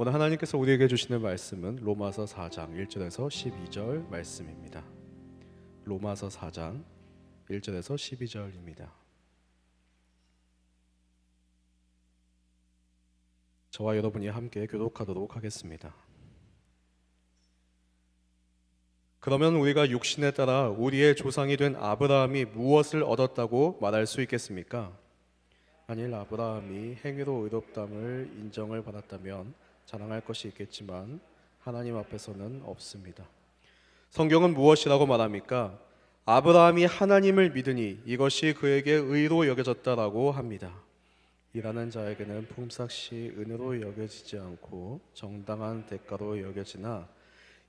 오늘 하나님께서 우리에게 주시는 말씀은 로마서 4장 1절에서 12절 말씀입니다. 로마서 4장 1절에서 12절입니다. 저와 여러분이 함께 교독하도록 하겠습니다. 그러면 우리가 육신에 따라 우리의 조상이 된 아브라함이 무엇을 얻었다고 말할 수 있겠습니까? 만일 아브라함이 행위로 의롭다함을 인정을 받았다면 자랑할 것이 있겠지만 하나님 앞에서는 없습니다. 성경은 무엇이라고 말합니까? 아브라함이 하나님을 믿으니 이것이 그에게 의로 여겨졌다라고 합니다. 일하는 자에게는 품삯이 은으로 여겨지지 않고 정당한 대가로 여겨지나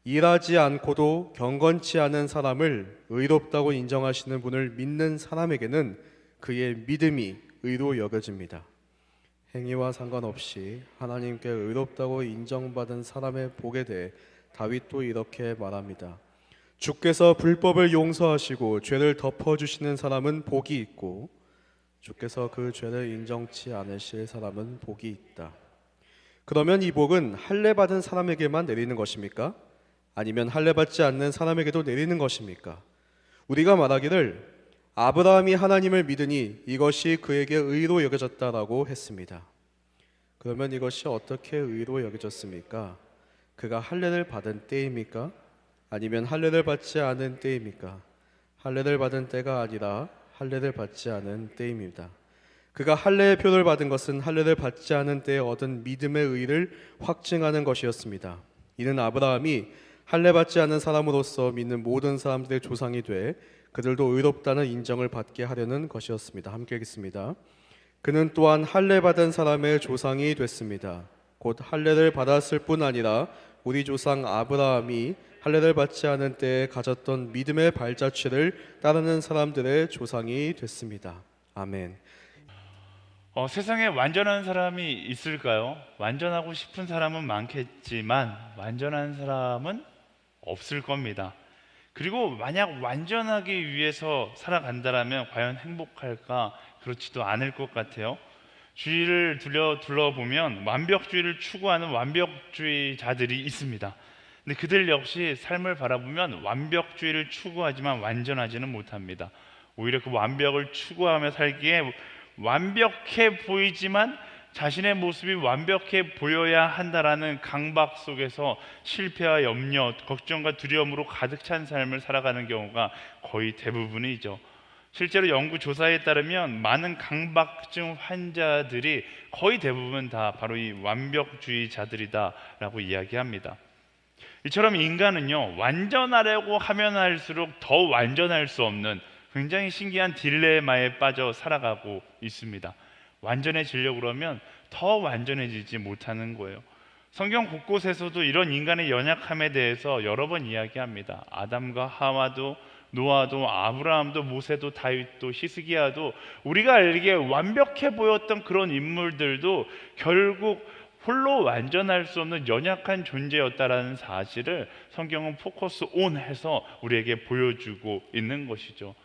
일하지 않고도 경건치 않은 사람을 의롭다고 인정하시는 분을 믿는 사람에게는 그의 믿음이 의로 여겨집니다. 행위와 상관없이 하나님께 의롭다고 인정받은 사람의 복에 대해 다윗도 이렇게 말합니다. 주께서 불법을 용서하시고 죄를 덮어주시는 사람은 복이 있고 주께서 그 죄를 인정치 않으실 사람은 복이 있다. 그러면 이 복은 할례 받은 사람에게만 내리는 것입니까? 아니면 할례 받지 않는 사람에게도 내리는 것입니까? 우리가 말하기를 아브라함이 하나님을 믿으니 이것이 그에게 의로 여겨졌다라고 했습니다. 그러면 이것이 어떻게 의로 여겨졌습니까? 그가 할례를 받은 때입니까? 아니면 할례를 받지 않은 때입니까? 할례를 받은 때가 아니라 할례를 받지 않은 때입니다. 그가 할례의 표를 받은 것은 할례를 받지 않은 때에 얻은 믿음의 의를 확증하는 것이었습니다. 이는 아브라함이 할례 받지 않은 사람으로서 믿는 모든 사람들의 조상이 돼 그들도 의롭다는 인정을 받게 하려는 것이었습니다. 함께 읽겠습니다. 그는 또한 할례 받은 사람의 조상이 됐습니다. 곧 할례를 받았을 뿐 아니라 우리 조상 아브라함이 할례를 받지 않은 때에 가졌던 믿음의 발자취를 따르는 사람들의 조상이 됐습니다. 아멘. 세상에 완전한 사람이 있을까요? 완전하고 싶은 사람은 많겠지만 완전한 사람은 없을 겁니다. 그리고 만약 완전하기 위해서 살아간다면 과연 행복할까? 그렇지도 않을 것 같아요. 주위를 둘러보면 완벽주의를 추구하는 완벽주의자들이 있습니다. 근데 그들 역시 삶을 바라보면 완벽주의를 추구하지만 완전하지는 못합니다. 오히려 그 완벽을 추구하며 살기에 완벽해 보이지만 자신의 모습이 완벽해 보여야 한다라는 강박 속에서 실패와 염려, 걱정과 두려움으로 가득 찬 삶을 살아가는 경우가 거의 대부분이죠. 실제로 연구 조사에 따르면 많은 강박증 환자들이 거의 대부분 다 바로 이 완벽주의자들이다라고 이야기합니다. 이처럼 인간은요, 완전하려고 하면 할수록 더 완전할 수 없는 굉장히 신기한 딜레마에 빠져 살아가고 있습니다. 완전해지려고 그러면 더 완전해지지 못하는 거예요. 성경 곳곳에서도 이런 인간의 연약함에 대해서 여러 번 이야기합니다. 아담과 하와도, 노아도, 아브라함도, 모세도, 다윗도, 히스기야도, 우리가 알기에 완벽해 보였던 그런 인물들도 결국 홀로 완전할 수 없는 연약한 존재였다라는 사실을 성경은 포커스 온 해서 우리에게 보여주고 있는 것이죠.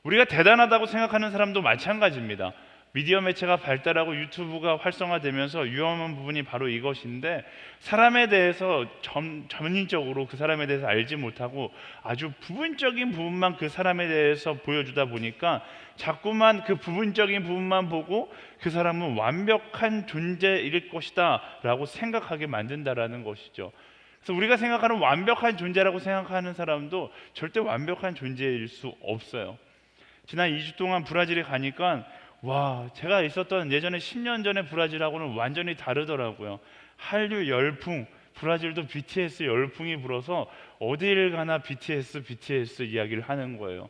우리가 대단하다고 생각하는 사람도 마찬가지입니다. 미디어 매체가 발달하고 유튜브가 활성화되면서 위험한 부분이 바로 이것인데, 사람에 대해서 전인적으로 그 사람에 대해서 알지 못하고 아주 부분적인 부분만 그 사람에 대해서 보여주다 보니까 자꾸만 그 부분적인 부분만 보고 그 사람은 완벽한 존재일 것이다 라고 생각하게 만든다라는 것이죠. 그래서 우리가 생각하는 완벽한 존재라고 생각하는 사람도 절대 완벽한 존재일 수 없어요. 지난 2주 동안 브라질에 가니까 제가 있었던 예전에 10년 전에 브라질하고는 완전히 다르더라고요. 한류 열풍, 브라질도 BTS 열풍이 불어서 어디를 가나 BTS 이야기를 하는 거예요.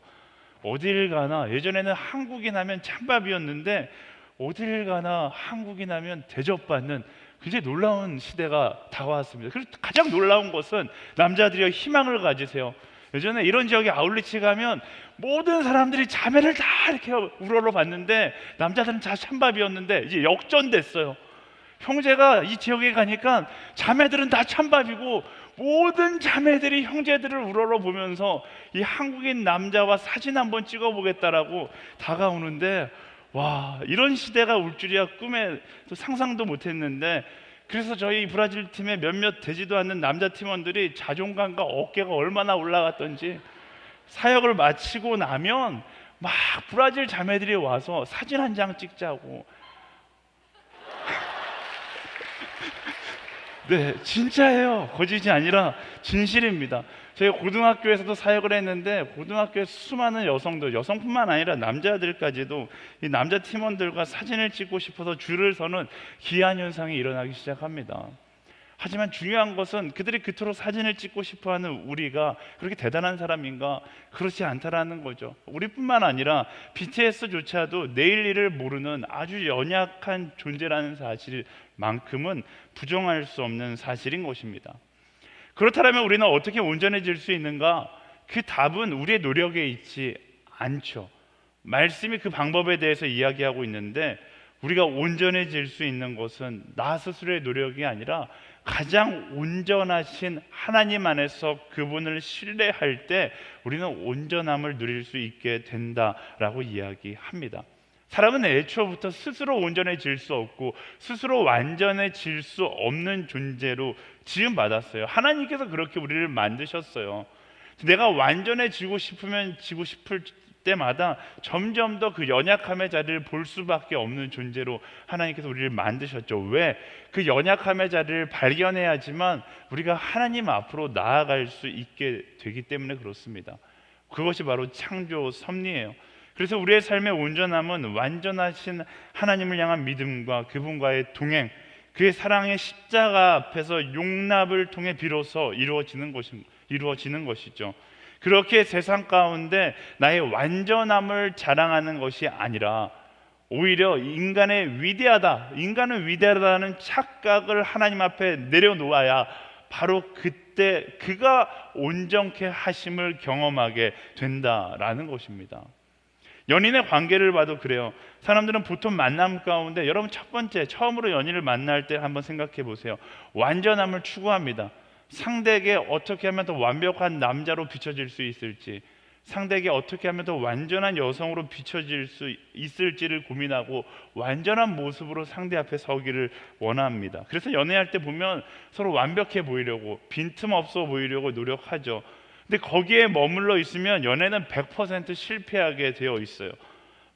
어디를 가나 예전에는 한국인 하면 찬밥이었는데 어디를 가나 한국인 하면 대접받는 굉장히 놀라운 시대가 다가왔습니다. 그리고 가장 놀라운 것은 남자들이 희망을 가지세요. 예전에 이런 지역에 아울리치 가면 모든 사람들이 자매를 다 이렇게 우러러 봤는데 남자들은 다 찬밥이었는데 이제 역전됐어요. 형제가 이 지역에 가니까 자매들은 다 찬밥이고 모든 자매들이 형제들을 우러러 보면서 이 한국인 남자와 사진 한번 찍어보겠다라고 다가오는데 이런 시대가 올 줄이야 꿈에 상상도 못했는데 그래서 저희 브라질 팀의 몇몇 되지도 않는 남자 팀원들이 자존감과 어깨가 얼마나 올라갔던지 사역을 마치고 나면 막 브라질 자매들이 와서 사진 한 장 찍자고. 네, 진짜예요. 거짓이 아니라 진실입니다. 제가 고등학교에서도 사역을 했는데 고등학교에 수많은 여성들, 여성뿐만 아니라 남자들까지도 이 남자 팀원들과 사진을 찍고 싶어서 줄을 서는 기이한 현상이 일어나기 시작합니다. 하지만 중요한 것은 그들이 그토록 사진을 찍고 싶어하는 우리가 그렇게 대단한 사람인가? 그렇지 않다라는 거죠. 우리뿐만 아니라 BTS조차도 내일 일을 모르는 아주 연약한 존재라는 사실만큼은 부정할 수 없는 사실인 것입니다. 그렇다면 우리는 어떻게 온전해질 수 있는가? 그 답은 우리의 노력에 있지 않죠. 말씀이 그 방법에 대해서 이야기하고 있는데 우리가 온전해질 수 있는 것은 나 스스로의 노력이 아니라 가장 온전하신 하나님 안에서 그분을 신뢰할 때 우리는 온전함을 누릴 수 있게 된다라고 이야기합니다. 사람은 애초부터 스스로 온전해질 수 없고 스스로 완전해질 수 없는 존재로 지음받았어요. 하나님께서 그렇게 우리를 만드셨어요. 내가 완전해지고 싶으면 지고 싶을 때마다 점점 더 그 연약함의 자리를 볼 수밖에 없는 존재로 하나님께서 우리를 만드셨죠. 왜? 그 연약함의 자리를 발견해야지만 우리가 하나님 앞으로 나아갈 수 있게 되기 때문에 그렇습니다. 그것이 바로 창조 섭리예요. 그래서 우리의 삶의 온전함은 완전하신 하나님을 향한 믿음과 그분과의 동행, 그의 사랑의 십자가 앞에서 용납을 통해 비로소 이루어지는 것이죠. 그렇게 세상 가운데 나의 완전함을 자랑하는 것이 아니라 오히려 인간은 위대하다는 착각을 하나님 앞에 내려놓아야 바로 그때 그가 온전케 하심을 경험하게 된다라는 것입니다. 연인의 관계를 봐도 그래요. 사람들은 보통 만남 가운데 여러분 첫 번째 처음으로 연인을 만날 때 한번 생각해 보세요. 완전함을 추구합니다. 상대에게 어떻게 하면 더 완벽한 남자로 비춰질 수 있을지, 상대에게 어떻게 하면 더 완전한 여성으로 비춰질 수 있을지를 고민하고 완전한 모습으로 상대 앞에 서기를 원합니다. 그래서 연애할 때 보면 서로 완벽해 보이려고, 빈틈없어 보이려고 노력하죠. 근데 거기에 머물러 있으면 연애는 100% 실패하게 되어 있어요.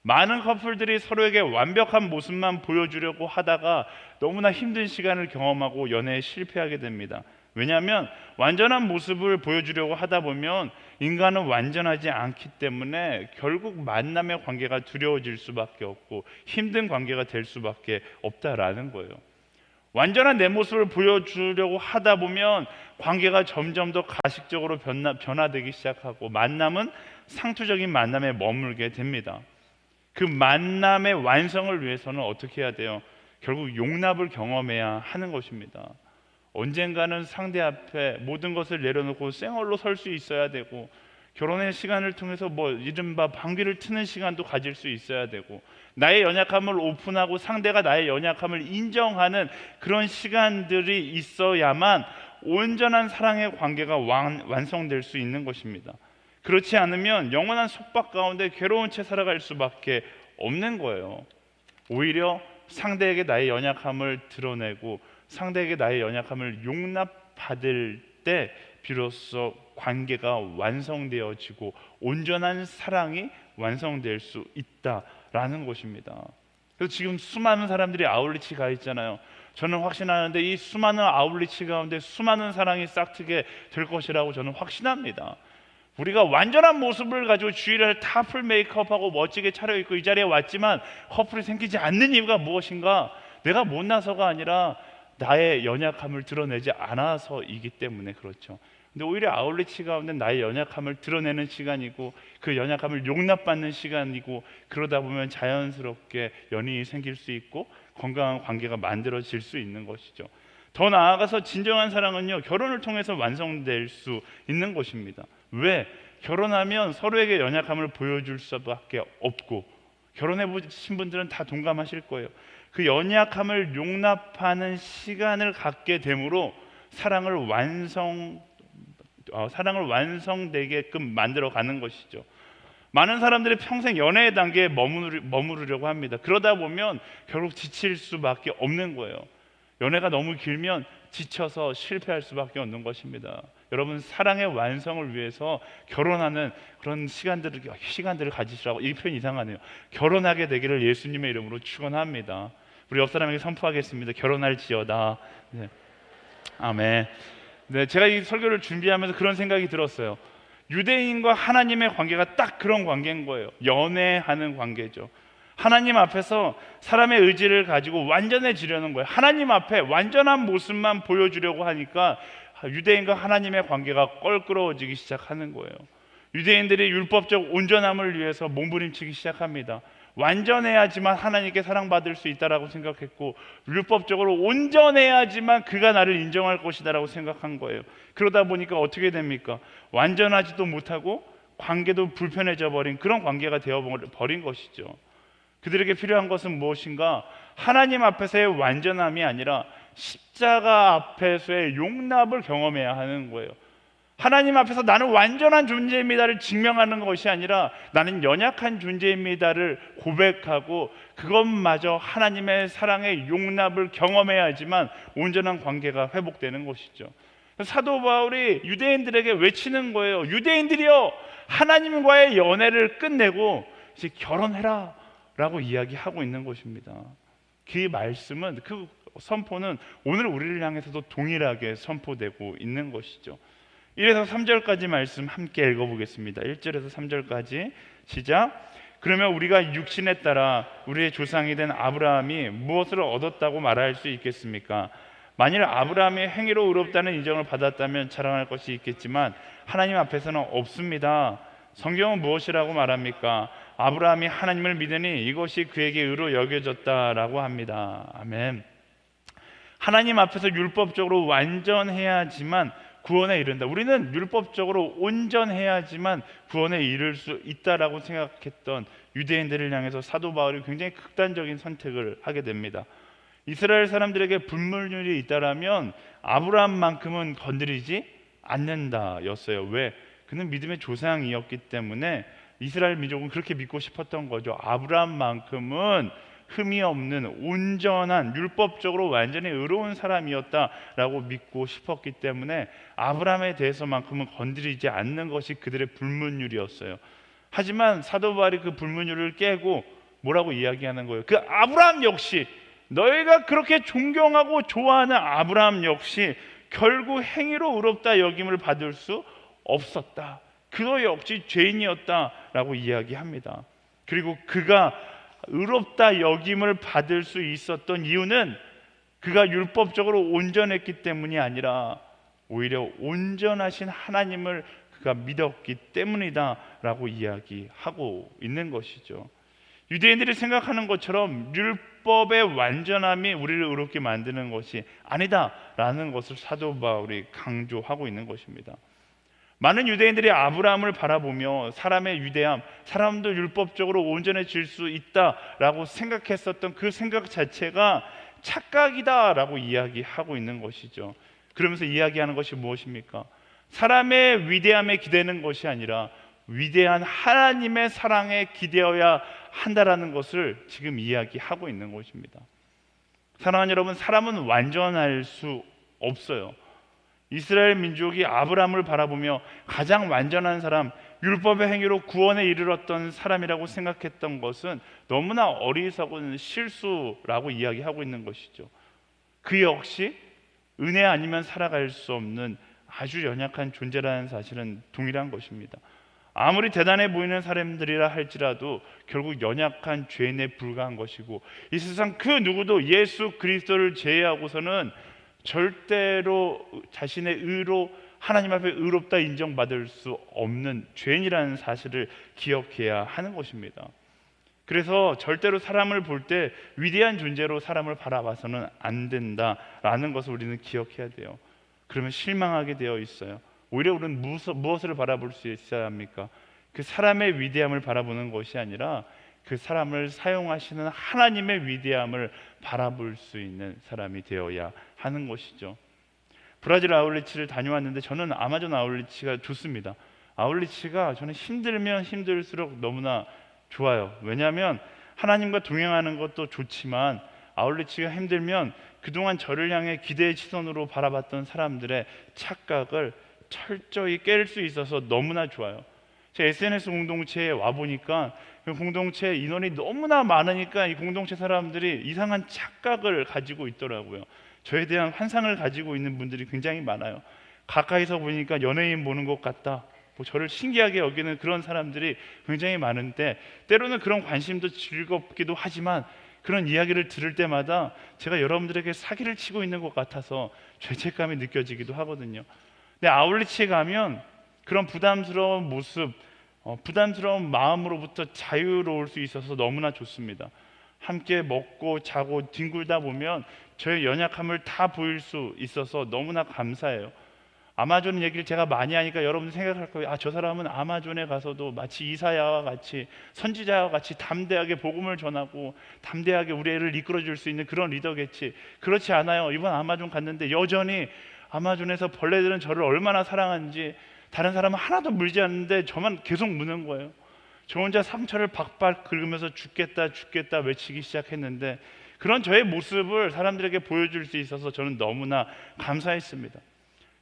많은 커플들이 서로에게 완벽한 모습만 보여주려고 하다가 너무나 힘든 시간을 경험하고 연애에 실패하게 됩니다. 왜냐하면 완전한 모습을 보여주려고 하다 보면 인간은 완전하지 않기 때문에 결국 만남의 관계가 두려워질 수밖에 없고 힘든 관계가 될 수밖에 없다라는 거예요. 완전한 내 모습을 보여주려고 하다 보면 관계가 점점 더 가식적으로 변화되기 시작하고 만남은 상투적인 만남에 머물게 됩니다. 그 만남의 완성을 위해서는 어떻게 해야 돼요? 결국 용납을 경험해야 하는 것입니다. 언젠가는 상대 앞에 모든 것을 내려놓고 생얼로 설 수 있어야 되고, 결혼의 시간을 통해서 이른바 방귀를 트는 시간도 가질 수 있어야 되고, 나의 연약함을 오픈하고 상대가 나의 연약함을 인정하는 그런 시간들이 있어야만 온전한 사랑의 관계가 완성될 수 있는 것입니다. 그렇지 않으면 영원한 속박 가운데 괴로운 채 살아갈 수밖에 없는 거예요. 오히려 상대에게 나의 연약함을 드러내고 상대에게 나의 연약함을 용납받을 때 비로소 관계가 완성되어지고 온전한 사랑이 완성될 수 있다라는 것입니다. 그래서 지금 수많은 사람들이 아울리치 가 있잖아요. 저는 확신하는데 이 수많은 아울리치 가운데 수많은 사랑이 싹트게 될 것이라고 저는 확신합니다. 우리가 완전한 모습을 가지고 주일을 다 풀 메이크업하고 멋지게 차려입고 이 자리에 왔지만 커플이 생기지 않는 이유가 무엇인가? 내가 못나서가 아니라 나의 연약함을 드러내지 않아서이기 때문에 그렇죠. 근데 오히려 아울리치 가운데 나의 연약함을 드러내는 시간이고 그 연약함을 용납받는 시간이고, 그러다 보면 자연스럽게 연인이 생길 수 있고 건강한 관계가 만들어질 수 있는 것이죠. 더 나아가서 진정한 사랑은요, 결혼을 통해서 완성될 수 있는 것입니다. 왜? 결혼하면 서로에게 연약함을 보여줄 수밖에 없고, 결혼해 보신 분들은 다 동감하실 거예요. 그 연약함을 용납하는 시간을 갖게 되므로 사랑을 완성되게끔 만들어 가는 것이죠. 많은 사람들이 평생 연애의 단계에 머무르려고 합니다. 그러다 보면 결국 지칠 수밖에 없는 거예요. 연애가 너무 길면 지쳐서 실패할 수밖에 없는 것입니다. 여러분, 사랑의 완성을 위해서 결혼하는 그런 시간들을 가지시라고. 이 표현 이상하네요. 결혼하게 되기를 예수님의 이름으로 축원합니다. 우리 옆 사람에게 선포하겠습니다. 결혼할지어다. 네. 아멘. 네, 제가 이 설교를 준비하면서 그런 생각이 들었어요. 유대인과 하나님의 관계가 딱 그런 관계인 거예요. 연애하는 관계죠. 하나님 앞에서 사람의 의지를 가지고 완전해지려는 거예요. 하나님 앞에 완전한 모습만 보여주려고 하니까 유대인과 하나님의 관계가 껄끄러워지기 시작하는 거예요. 유대인들이 율법적 온전함을 위해서 몸부림치기 시작합니다. 완전해야지만 하나님께 사랑받을 수 있다라고 생각했고, 율법적으로 온전해야지만 그가 나를 인정할 것이다라고 생각한 거예요. 그러다 보니까 어떻게 됩니까? 완전하지도 못하고 관계도 불편해져 버린 그런 관계가 되어 버린 것이죠. 그들에게 필요한 것은 무엇인가? 하나님 앞에서의 완전함이 아니라 십자가 앞에서의 용납을 경험해야 하는 거예요. 하나님 앞에서 나는 완전한 존재입니다를 증명하는 것이 아니라 나는 연약한 존재입니다를 고백하고 그것마저 하나님의 사랑의 용납을 경험해야지만 온전한 관계가 회복되는 것이죠. 사도 바울이 유대인들에게 외치는 거예요. 유대인들이여, 하나님과의 연애를 끝내고 이제 결혼해라 라고 이야기하고 있는 것입니다. 그 말씀은, 그 선포는 오늘 우리를 향해서도 동일하게 선포되고 있는 것이죠. 1에서 3절까지 말씀 함께 읽어보겠습니다. 1절에서 3절까지 시작. 그러면 우리가 육신에 따라 우리의 조상이 된 아브라함이 무엇을 얻었다고 말할 수 있겠습니까? 만일 아브라함이 행위로 의롭다는 인정을 받았다면 자랑할 것이 있겠지만 하나님 앞에서는 없습니다. 성경은 무엇이라고 말합니까? 아브라함이 하나님을 믿으니 이것이 그에게 의로 여겨졌다라고 합니다. 아멘. 하나님 앞에서 율법적으로 완전해야지만 구원에 이른다. 우리는 율법적으로 온전해야지만 구원에 이를 수 있다라고 생각했던 유대인들을 향해서 사도 바울이 굉장히 극단적인 선택을 하게 됩니다. 이스라엘 사람들에게 불문율이 있다라면 아브라함만큼은 건드리지 않는다였어요. 왜? 그는 믿음의 조상이었기 때문에 이스라엘 민족은 그렇게 믿고 싶었던 거죠. 아브라함만큼은 흠이 없는 온전한 율법적으로 완전히 의로운 사람이었다라고 믿고 싶었기 때문에 아브라함에 대해서만큼은 건드리지 않는 것이 그들의 불문율이었어요. 하지만 사도 바울이 그 불문율을 깨고 뭐라고 이야기하는 거예요? 그 아브라함 역시, 너희가 그렇게 존경하고 좋아하는 아브라함 역시 결국 행위로 의롭다 여김을 받을 수 없었다. 그도 역시 죄인이었다라고 이야기합니다. 그리고 그가 의롭다 여김을 받을 수 있었던 이유는 그가 율법적으로 온전했기 때문이 아니라 오히려 온전하신 하나님을 그가 믿었기 때문이다라고 이야기하고 있는 것이죠. 유대인들이 생각하는 것처럼 율법의 완전함이 우리를 의롭게 만드는 것이 아니다라는 것을 사도 바울이 강조하고 있는 것입니다. 많은 유대인들이 아브라함을 바라보며 사람의 위대함, 사람도 율법적으로 온전해질 수 있다라고 생각했었던 그 생각 자체가 착각이다라고 이야기하고 있는 것이죠. 그러면서 이야기하는 것이 무엇입니까? 사람의 위대함에 기대는 것이 아니라 위대한 하나님의 사랑에 기대어야 한다라는 것을 지금 이야기하고 있는 것입니다. 사랑하는 여러분, 사람은 완전할 수 없어요. 이스라엘 민족이 아브라함을 바라보며 가장 완전한 사람, 율법의 행위로 구원에 이르렀던 사람이라고 생각했던 것은 너무나 어리석은 실수라고 이야기하고 있는 것이죠. 그 역시 은혜 아니면 살아갈 수 없는 아주 연약한 존재라는 사실은 동일한 것입니다. 아무리 대단해 보이는 사람들이라 할지라도 결국 연약한 죄인에 불과한 것이고, 이 세상 그 누구도 예수 그리스도를 제외하고서는 절대로 자신의 의로 하나님 앞에 의롭다 인정받을 수 없는 죄인이라는 사실을 기억해야 하는 것입니다. 그래서 절대로 사람을 볼 때 위대한 존재로 사람을 바라봐서는 안 된다라는 것을 우리는 기억해야 돼요. 그러면 실망하게 되어 있어요. 오히려 우리는 무엇을 바라볼 수 있어야 합니까? 그 사람의 위대함을 바라보는 것이 아니라 그 사람을 사용하시는 하나님의 위대함을 바라볼 수 있는 사람이 되어야 하는 것이죠. 브라질 아울리치를 다녀왔는데 저는 아마존 아울리치가 좋습니다. 아울리치가 저는 힘들면 힘들수록 너무나 좋아요. 왜냐하면 하나님과 동행하는 것도 좋지만 아울리치가 힘들면 그동안 저를 향해 기대의 시선으로 바라봤던 사람들의 착각을 철저히 깰 수 있어서 너무나 좋아요. 제 SNS 공동체에 와보니까 그 공동체 인원이 너무나 많으니까 이 공동체 사람들이 이상한 착각을 가지고 있더라고요. 저에 대한 환상을 가지고 있는 분들이 굉장히 많아요. 가까이서 보니까 연예인 보는 것 같다, 뭐 저를 신기하게 여기는 그런 사람들이 굉장히 많은데, 때로는 그런 관심도 즐겁기도 하지만 그런 이야기를 들을 때마다 제가 여러분들에게 사기를 치고 있는 것 같아서 죄책감이 느껴지기도 하거든요. 근데 아울리치에 가면 그런 부담스러운 모습, 부담스러운 마음으로부터 자유로울 수 있어서 너무나 좋습니다. 함께 먹고 자고 뒹굴다 보면 저의 연약함을 다 보일 수 있어서 너무나 감사해요. 아마존 얘기를 제가 많이 하니까 여러분 생각할 거예요. 아, 저 사람은 아마존에 가서도 마치 이사야와 같이, 선지자와 같이 담대하게 복음을 전하고 담대하게 우리 애를 이끌어줄 수 있는 그런 리더겠지. 그렇지 않아요. 이번 아마존 갔는데 여전히 아마존에서 벌레들은 저를 얼마나 사랑하는지, 다른 사람은 하나도 물지 않는데 저만 계속 무는 거예요. 저 혼자 상처를 박박 긁으면서 죽겠다 죽겠다 외치기 시작했는데, 그런 저의 모습을 사람들에게 보여줄 수 있어서 저는 너무나 감사했습니다.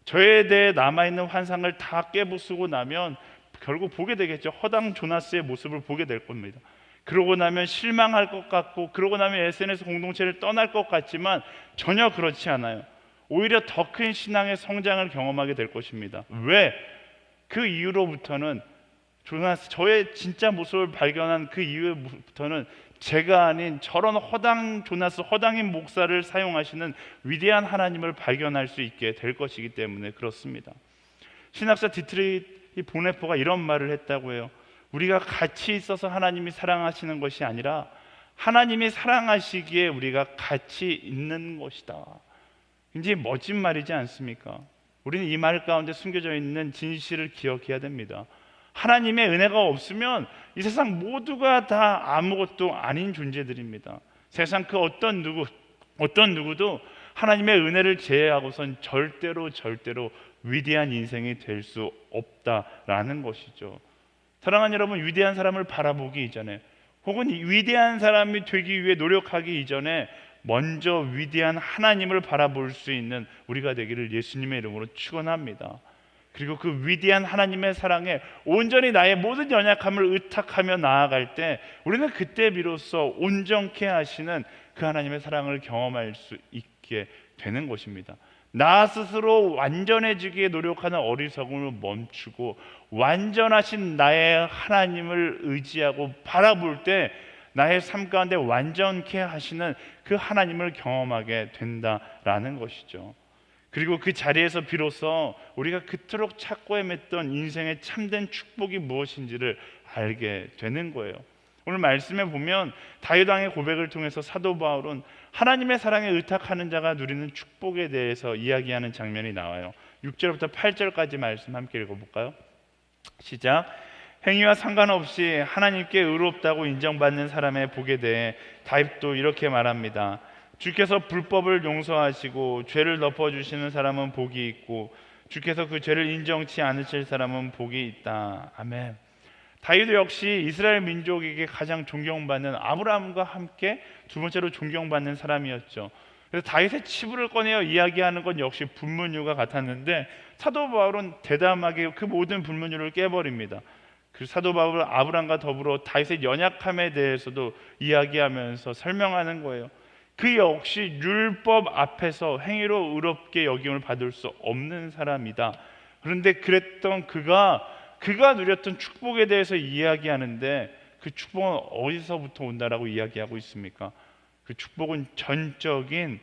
저에 대해 남아있는 환상을 다 깨부수고 나면 결국 보게 되겠죠. 허당 조나스의 모습을 보게 될 겁니다. 그러고 나면 실망할 것 같고, 그러고 나면 SNS 공동체를 떠날 것 같지만 전혀 그렇지 않아요. 오히려 더 큰 신앙의 성장을 경험하게 될 것입니다. 왜? 그 이후로부터는 저의 진짜 모습을 발견한 그 이후부터는 제가 아닌 저런 허당 조나스, 허당인 목사를 사용하시는 위대한 하나님을 발견할 수 있게 될 것이기 때문에 그렇습니다. 신학자 디트리히 보네포가 이런 말을 했다고 해요. 우리가 같이 있어서 하나님이 사랑하시는 것이 아니라 하나님이 사랑하시기에 우리가 같이 있는 것이다. 굉장히 멋진 말이지 않습니까? 우리는 이 말 가운데 숨겨져 있는 진실을 기억해야 됩니다. 하나님의 은혜가 없으면 이 세상 모두가 다 아무것도 아닌 존재들입니다. 세상 그 어떤 누구도 하나님의 은혜를 제외하고선 절대로 위대한 인생이 될 수 없다라는 것이죠. 사랑하는 여러분, 위대한 사람을 바라보기 이전에, 혹은 위대한 사람이 되기 위해 노력하기 이전에 먼저 위대한 하나님을 바라볼 수 있는 우리가 되기를 예수님의 이름으로 축원합니다. 그리고 그 위대한 하나님의 사랑에 온전히 나의 모든 연약함을 의탁하며 나아갈 때 우리는 그때 비로소 온전케 하시는 그 하나님의 사랑을 경험할 수 있게 되는 것입니다. 나 스스로 완전해지기에 노력하는 어리석음을 멈추고 완전하신 나의 하나님을 의지하고 바라볼 때 나의 삶 가운데 완전케 하시는 그 하나님을 경험하게 된다라는 것이죠. 그리고 그 자리에서 비로소 우리가 그토록 찾고 헤맸던 인생의 참된 축복이 무엇인지를 알게 되는 거예요. 오늘 말씀에 보면 다윗 왕의 고백을 통해서 사도 바울은 하나님의 사랑에 의탁하는 자가 누리는 축복에 대해서 이야기하는 장면이 나와요. 6절부터 8절까지 말씀 함께 읽어볼까요? 시작. 행위와 상관없이 하나님께 의롭다고 인정받는 사람의 복에 대해 다윗도 이렇게 말합니다. 주께서 불법을 용서하시고 죄를 덮어주시는 사람은 복이 있고 주께서 그 죄를 인정치 않으실 사람은 복이 있다. 아멘. 다윗도 역시 이스라엘 민족에게 가장 존경받는, 아브라함과 함께 두 번째로 존경받는 사람이었죠. 그래서 다윗의 치부를 꺼내어 이야기하는 건 역시 불문율과 같았는데 사도 바울은 대담하게 그 모든 불문율을 깨버립니다. 그 사도 바울은 아브라함과 더불어 다윗의 연약함에 대해서도 이야기하면서 설명하는 거예요. 그 역시 율법 앞에서 행위로 의롭게 여김을 받을 수 없는 사람이다. 그런데 그랬던 그가 누렸던 축복에 대해서 이야기하는데 그 축복은 어디서부터 온다라고 이야기하고 있습니까? 그 축복은 전적인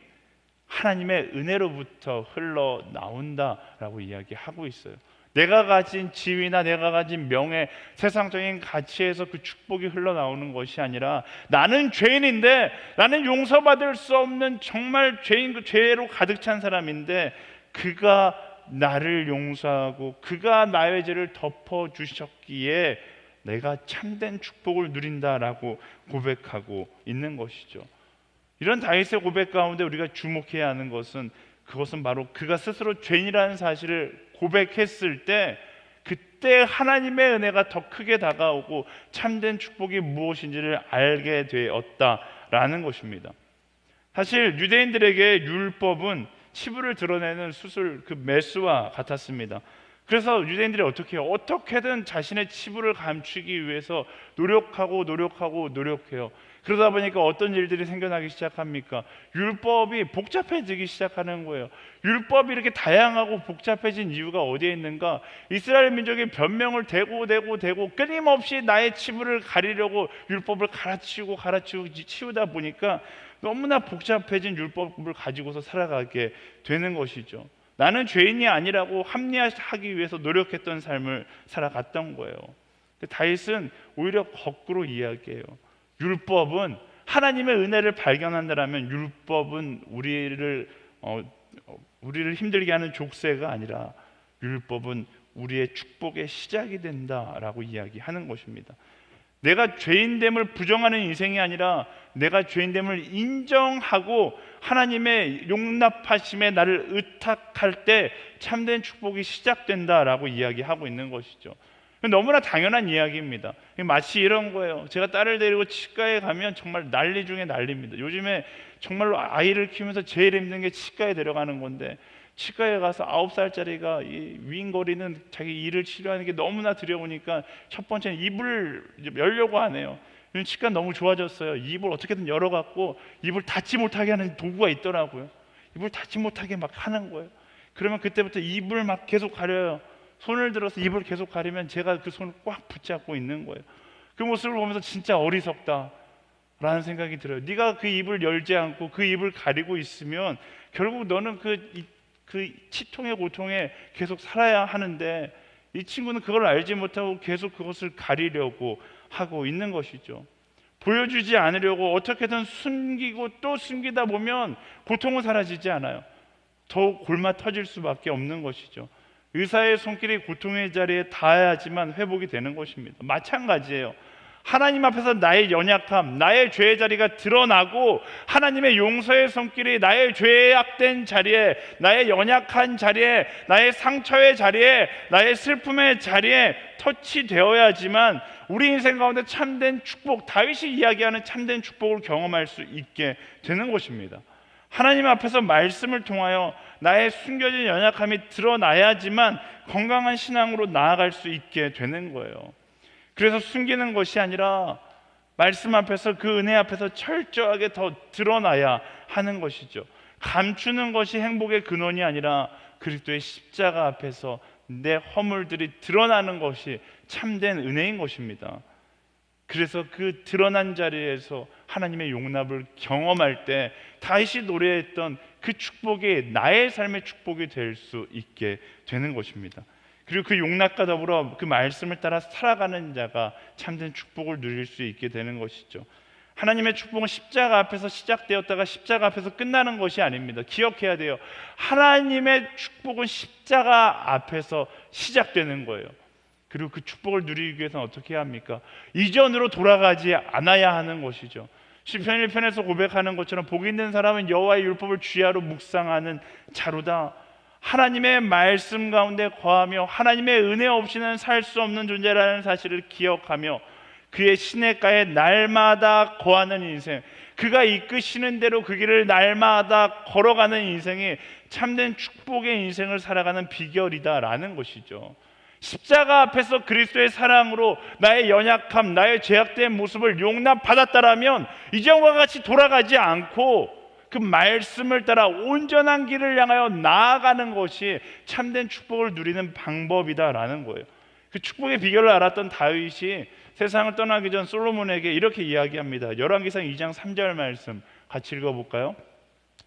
하나님의 은혜로부터 흘러나온다라고 이야기하고 있어요. 내가 가진 지위나 내가 가진 명예, 세상적인 가치에서 그 축복이 흘러나오는 것이 아니라 나는 죄인인데, 나는 용서받을 수 없는 정말 죄로 가득 찬 사람인데 그가 나를 용서하고 그가 나의 죄를 덮어주셨기에 내가 참된 축복을 누린다라고 고백하고 있는 것이죠. 이런 다윗의 고백 가운데 우리가 주목해야 하는 것은, 그것은 바로 그가 스스로 죄인이라는 사실을 고백했을 때 그때 하나님의 은혜가 더 크게 다가오고 참된 축복이 무엇인지를 알게 되었다라는 것입니다. 사실 유대인들에게 율법은 치부를 드러내는 수술 그 메스와 같았습니다. 그래서 유대인들이 어떻게 해요? 어떻게든 자신의 치부를 감추기 위해서 노력해요. 그러다 보니까 어떤 일들이 생겨나기 시작합니까? 율법이 복잡해지기 시작하는 거예요. 율법이 이렇게 다양하고 복잡해진 이유가 어디에 있는가? 이스라엘 민족이 변명을 대고 끊임없이 나의 치부를 가리려고 율법을 갈아치우고 치우다 보니까 너무나 복잡해진 율법을 가지고서 살아가게 되는 것이죠. 나는 죄인이 아니라고 합리화하기 위해서 노력했던 삶을 살아갔던 거예요. 다윗은 오히려 거꾸로 이야기해요. 율법은 하나님의 은혜를 발견한다라면 율법은 우리를 힘들게 하는 족쇄가 아니라 율법은 우리의 축복의 시작이 된다라고 이야기하는 것입니다. 내가 죄인됨을 부정하는 인생이 아니라 내가 죄인됨을 인정하고 하나님의 용납하심에 나를 의탁할 때 참된 축복이 시작된다라고 이야기하고 있는 것이죠. 너무나 당연한 이야기입니다. 마치 이런 거예요. 제가 딸을 데리고 치과에 가면 정말 난리 중에 난리입니다. 요즘에 정말로 아이를 키우면서 제일 힘든 게 치과에 데려가는 건데, 치과에 가서 9살짜리가 이 윙거리는 자기 이를 치료하는 게 너무나 두려우니까 첫 번째는 입을 열려고 하네요. 치과 너무 좋아졌어요. 입을 어떻게든 열어갖고 입을 닫지 못하게 하는 도구가 있더라고요. 입을 닫지 못하게 막 하는 거예요. 그러면 그때부터 입을 막 계속 가려요. 손을 들어서 입을 계속 가리면 제가 그 손을 꽉 붙잡고 있는 거예요. 그 모습을 보면서 진짜 어리석다 라는 생각이 들어요. 네가 그 입을 열지 않고 그 입을 가리고 있으면 결국 너는 그 치통의 고통에 계속 살아야 하는데, 이 친구는 그걸 알지 못하고 계속 그것을 가리려고 하고 있는 것이죠. 보여주지 않으려고 어떻게든 숨기고 또 숨기다 보면 고통은 사라지지 않아요. 더욱 골마 터질 수밖에 없는 것이죠. 의사의 손길이 고통의 자리에 닿아야지만 회복이 되는 것입니다. 마찬가지예요. 하나님 앞에서 나의 연약함, 나의 죄의 자리가 드러나고 하나님의 용서의 손길이 나의 죄악된 자리에, 나의 연약한 자리에, 나의 상처의 자리에, 나의 슬픔의 자리에 터치되어야지만 우리 인생 가운데 참된 축복, 다윗이 이야기하는 참된 축복을 경험할 수 있게 되는 것입니다. 하나님 앞에서 말씀을 통하여 나의 숨겨진 연약함이 드러나야지만 건강한 신앙으로 나아갈 수 있게 되는 거예요. 그래서 숨기는 것이 아니라 말씀 앞에서, 그 은혜 앞에서 철저하게 더 드러나야 하는 것이죠. 감추는 것이 행복의 근원이 아니라 그리스도의 십자가 앞에서 내 허물들이 드러나는 것이 참된 은혜인 것입니다. 그래서 그 드러난 자리에서 하나님의 용납을 경험할 때 다윗이 노래했던 그 축복이 나의 삶의 축복이 될 수 있게 되는 것입니다. 그리고 그 용납과 더불어 그 말씀을 따라 살아가는 자가 참된 축복을 누릴 수 있게 되는 것이죠. 하나님의 축복은 십자가 앞에서 시작되었다가 십자가 앞에서 끝나는 것이 아닙니다. 기억해야 돼요. 하나님의 축복은 십자가 앞에서 시작되는 거예요. 그리고 그 축복을 누리기 위해서는 어떻게 해야 합니까? 이전으로 돌아가지 않아야 하는 것이죠. 시편 1편에서 고백하는 것처럼 복 있는 사람은 여호와의 율법을 주야로 묵상하는 자로다. 하나님의 말씀 가운데 거하며 하나님의 은혜 없이는 살 수 없는 존재라는 사실을 기억하며 그의 시냇가에 날마다 거하는 인생, 그가 이끄시는 대로 그 길을 날마다 걸어가는 인생이 참된 축복의 인생을 살아가는 비결이다라는 것이죠. 십자가 앞에서 그리스도의 사랑으로 나의 연약함, 나의 죄악된 모습을 용납받았다라면 이전과 같이 돌아가지 않고 그 말씀을 따라 온전한 길을 향하여 나아가는 것이 참된 축복을 누리는 방법이다라는 거예요. 그 축복의 비결을 알았던 다윗이 세상을 떠나기 전 솔로몬에게 이렇게 이야기합니다. 열왕기상 2장 3절 말씀 같이 읽어볼까요?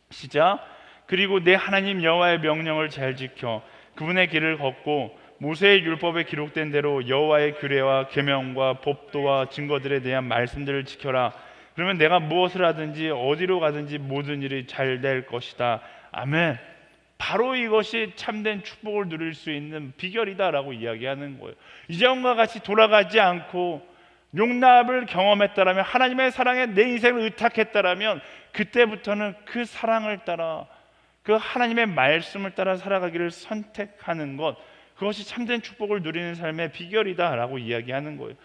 시작. 그리고 내 하나님 여호와의 명령을 잘 지켜 그분의 길을 걷고 모세의 율법에 기록된 대로 여호와의 규례와 계명과 법도와 증거들에 대한 말씀들을 지켜라. 그러면 내가 무엇을 하든지 어디로 가든지 모든 일이 잘 될 것이다. 아멘. 바로 이것이 참된 축복을 누릴 수 있는 비결이다라고 이야기하는 거예요. 이전과 같이 돌아가지 않고 용납을 경험했다라면, 하나님의 사랑에 내 인생을 의탁했다라면 그때부터는 그 사랑을 따라, 그 하나님의 말씀을 따라 살아가기를 선택하는 것, 그것이 참된 축복을 누리는 삶의 비결이다라고 이야기하는 거예요.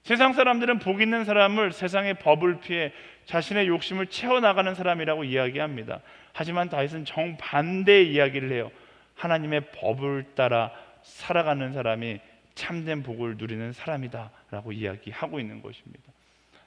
세상 사람들은 복 있는 사람을 세상의 법을 피해 자신의 욕심을 채워나가는 사람이라고 이야기합니다. 하지만 다윗은 정반대의 이야기를 해요. 하나님의 법을 따라 살아가는 사람이 참된 복을 누리는 사람이다 라고 이야기하고 있는 것입니다.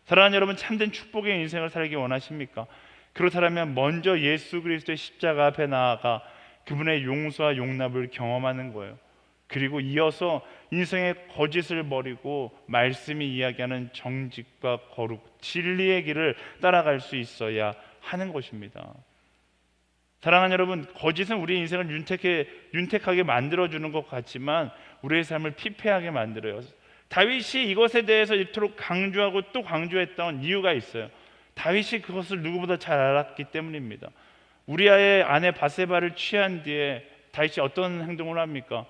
사랑하는 여러분, 참된 축복의 인생을 살기 원하십니까? 그렇다면 먼저 예수 그리스도의 십자가 앞에 나아가 그분의 용서와 용납을 경험하는 거예요. 그리고 이어서 인생의 거짓을 버리고 말씀이 이야기하는 정직과 거룩, 진리의 길을 따라갈 수 있어야 하는 것입니다. 사랑하는 여러분, 거짓은 우리 인생을 윤택하게 만들어주는 것 같지만 우리의 삶을 피폐하게 만들어요. 다윗이 이것에 대해서 이토록 강조하고 또 강조했던 이유가 있어요. 다윗이 그것을 누구보다 잘 알았기 때문입니다. 우리아의 아내 바세바를 취한 뒤에 다윗이 어떤 행동을 합니까?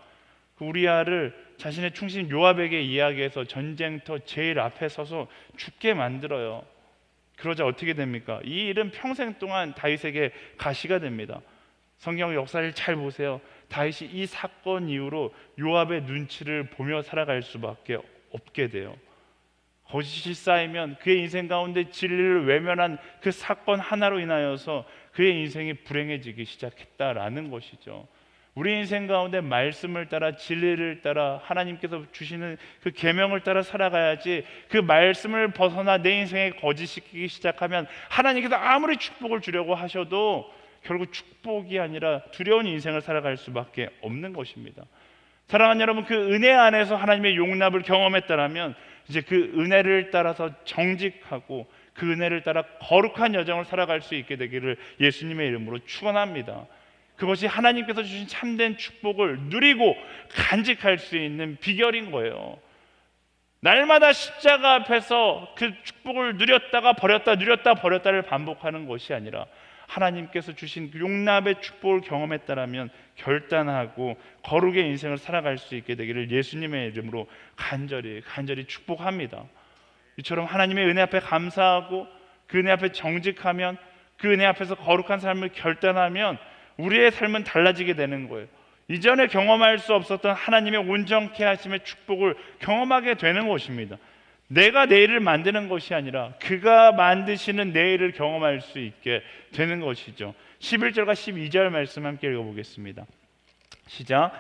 그 우리아를 자신의 충신 요압에게 이야기해서 전쟁터 제일 앞에 서서 죽게 만들어요. 그러자 어떻게 됩니까? 이 일은 평생 동안 다윗에게 가시가 됩니다. 성경 역사를 잘 보세요. 다윗이 이 사건 이후로 요압의 눈치를 보며 살아갈 수밖에 없게 돼요. 거짓이 쌓이면 그의 인생 가운데 진리를 외면한 그 사건 하나로 인하여서 그의 인생이 불행해지기 시작했다라는 것이죠. 우리 인생 가운데 말씀을 따라 진리를 따라 하나님께서 주시는 그 계명을 따라 살아가야지, 그 말씀을 벗어나 내 인생에 거짓시키기 시작하면 하나님께서 아무리 축복을 주려고 하셔도 결국 축복이 아니라 두려운 인생을 살아갈 수밖에 없는 것입니다. 사랑하는 여러분, 그 은혜 안에서 하나님의 용납을 경험했다면 이제 그 은혜를 따라서 정직하고 그 은혜를 따라 거룩한 여정을 살아갈 수 있게 되기를 예수님의 이름으로 축원합니다. 그것이 하나님께서 주신 참된 축복을 누리고 간직할 수 있는 비결인 거예요. 날마다 십자가 앞에서 그 축복을 누렸다가 버렸다, 누렸다 버렸다를 반복하는 것이 아니라 하나님께서 주신 그 용납의 축복을 경험했다라면 결단하고 거룩의 인생을 살아갈 수 있게 되기를 예수님의 이름으로 간절히 축복합니다. 이처럼 하나님의 은혜 앞에 감사하고 그 은혜 앞에 정직하면, 그 은혜 앞에서 거룩한 삶을 결단하면 우리의 삶은 달라지게 되는 거예요. 이전에 경험할 수 없었던 하나님의 온전케 하심의 축복을 경험하게 되는 것입니다. 내가 내일을 만드는 것이 아니라 그가 만드시는 내일을 경험할 수 있게 되는 것이죠. 11절과 12절 말씀 함께 읽어보겠습니다. 시작.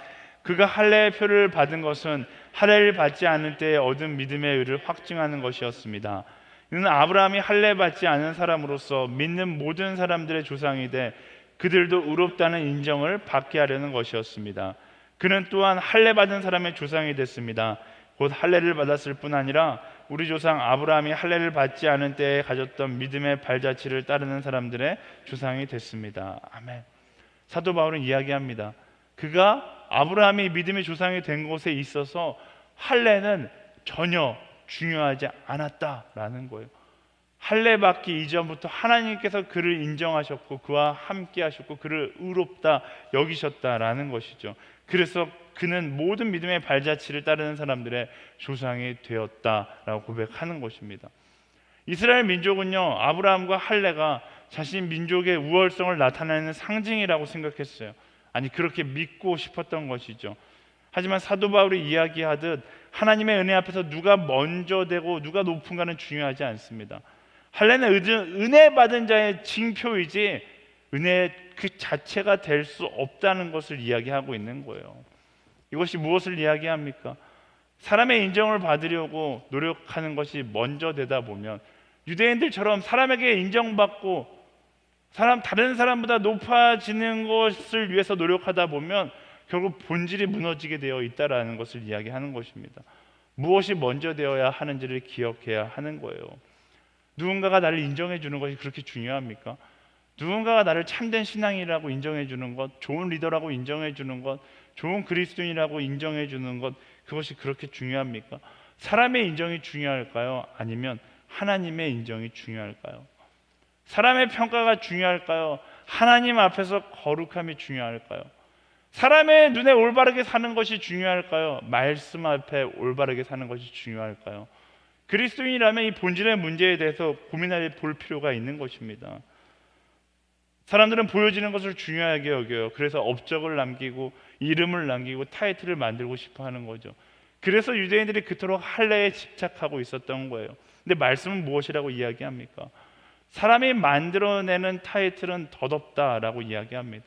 그가 할례의 표를 받은 것은 할례를 받지 않을 때에 얻은 믿음의 의를 확증하는 것이었습니다. 이는 아브라함이 할례 받지 않은 사람으로서 믿는 모든 사람들의 조상이 돼 그들도 의롭다는 인정을 받게 하려는 것이었습니다. 그는 또한 할례 받은 사람의 조상이 됐습니다. 곧 할례를 받았을 뿐 아니라 우리 조상 아브라함이 할례를 받지 않은 때에 가졌던 믿음의 발자취를 따르는 사람들의 조상이 됐습니다. 아멘. 사도 바울은 이야기합니다. 그가 아브라함이 믿음의 조상이 된 곳에 있어서 할례는 전혀 중요하지 않았다라는 거예요. 할례 받기 이전부터 하나님께서 그를 인정하셨고 그와 함께 하셨고 그를 의롭다 여기셨다라는 것이죠. 그래서 그는 모든 믿음의 발자취를 따르는 사람들의 조상이 되었다라고 고백하는 것입니다. 이스라엘 민족은요, 아브라함과 할례가 자신 민족의 우월성을 나타내는 상징이라고 생각했어요. 아니, 그렇게 믿고 싶었던 것이죠. 하지만 사도 바울이 이야기하듯 하나님의 은혜 앞에서 누가 먼저 되고 누가 높은가는 중요하지 않습니다. 할례는 은혜 받은 자의 징표이지 은혜 그 자체가 될 수 없다는 것을 이야기하고 있는 거예요. 이것이 무엇을 이야기합니까? 사람의 인정을 받으려고 노력하는 것이 먼저 되다 보면 유대인들처럼 사람에게 인정받고 다른 사람보다 높아지는 것을 위해서 노력하다 보면 결국 본질이 무너지게 되어 있다라는 것을 이야기하는 것입니다. 무엇이 먼저 되어야 하는지를 기억해야 하는 거예요. 누군가가 나를 인정해 주는 것이 그렇게 중요합니까? 누군가가 나를 참된 신앙이라고 인정해 주는 것, 좋은 리더라고 인정해 주는 것, 좋은 그리스도인이라고 인정해 주는 것, 그것이 그렇게 중요합니까? 사람의 인정이 중요할까요? 아니면 하나님의 인정이 중요할까요? 사람의 평가가 중요할까요? 하나님 앞에서 거룩함이 중요할까요? 사람의 눈에 올바르게 사는 것이 중요할까요? 말씀 앞에 올바르게 사는 것이 중요할까요? 그리스도인이라면 이 본질의 문제에 대해서 고민해 볼 필요가 있는 것입니다. 사람들은 보여지는 것을 중요하게 여겨요. 그래서 업적을 남기고 이름을 남기고 타이틀을 만들고 싶어 하는 거죠. 그래서 유대인들이 그토록 할례에 집착하고 있었던 거예요. 근데 말씀은 무엇이라고 이야기합니까? 사람이 만들어내는 타이틀은 덧없다라고 이야기합니다.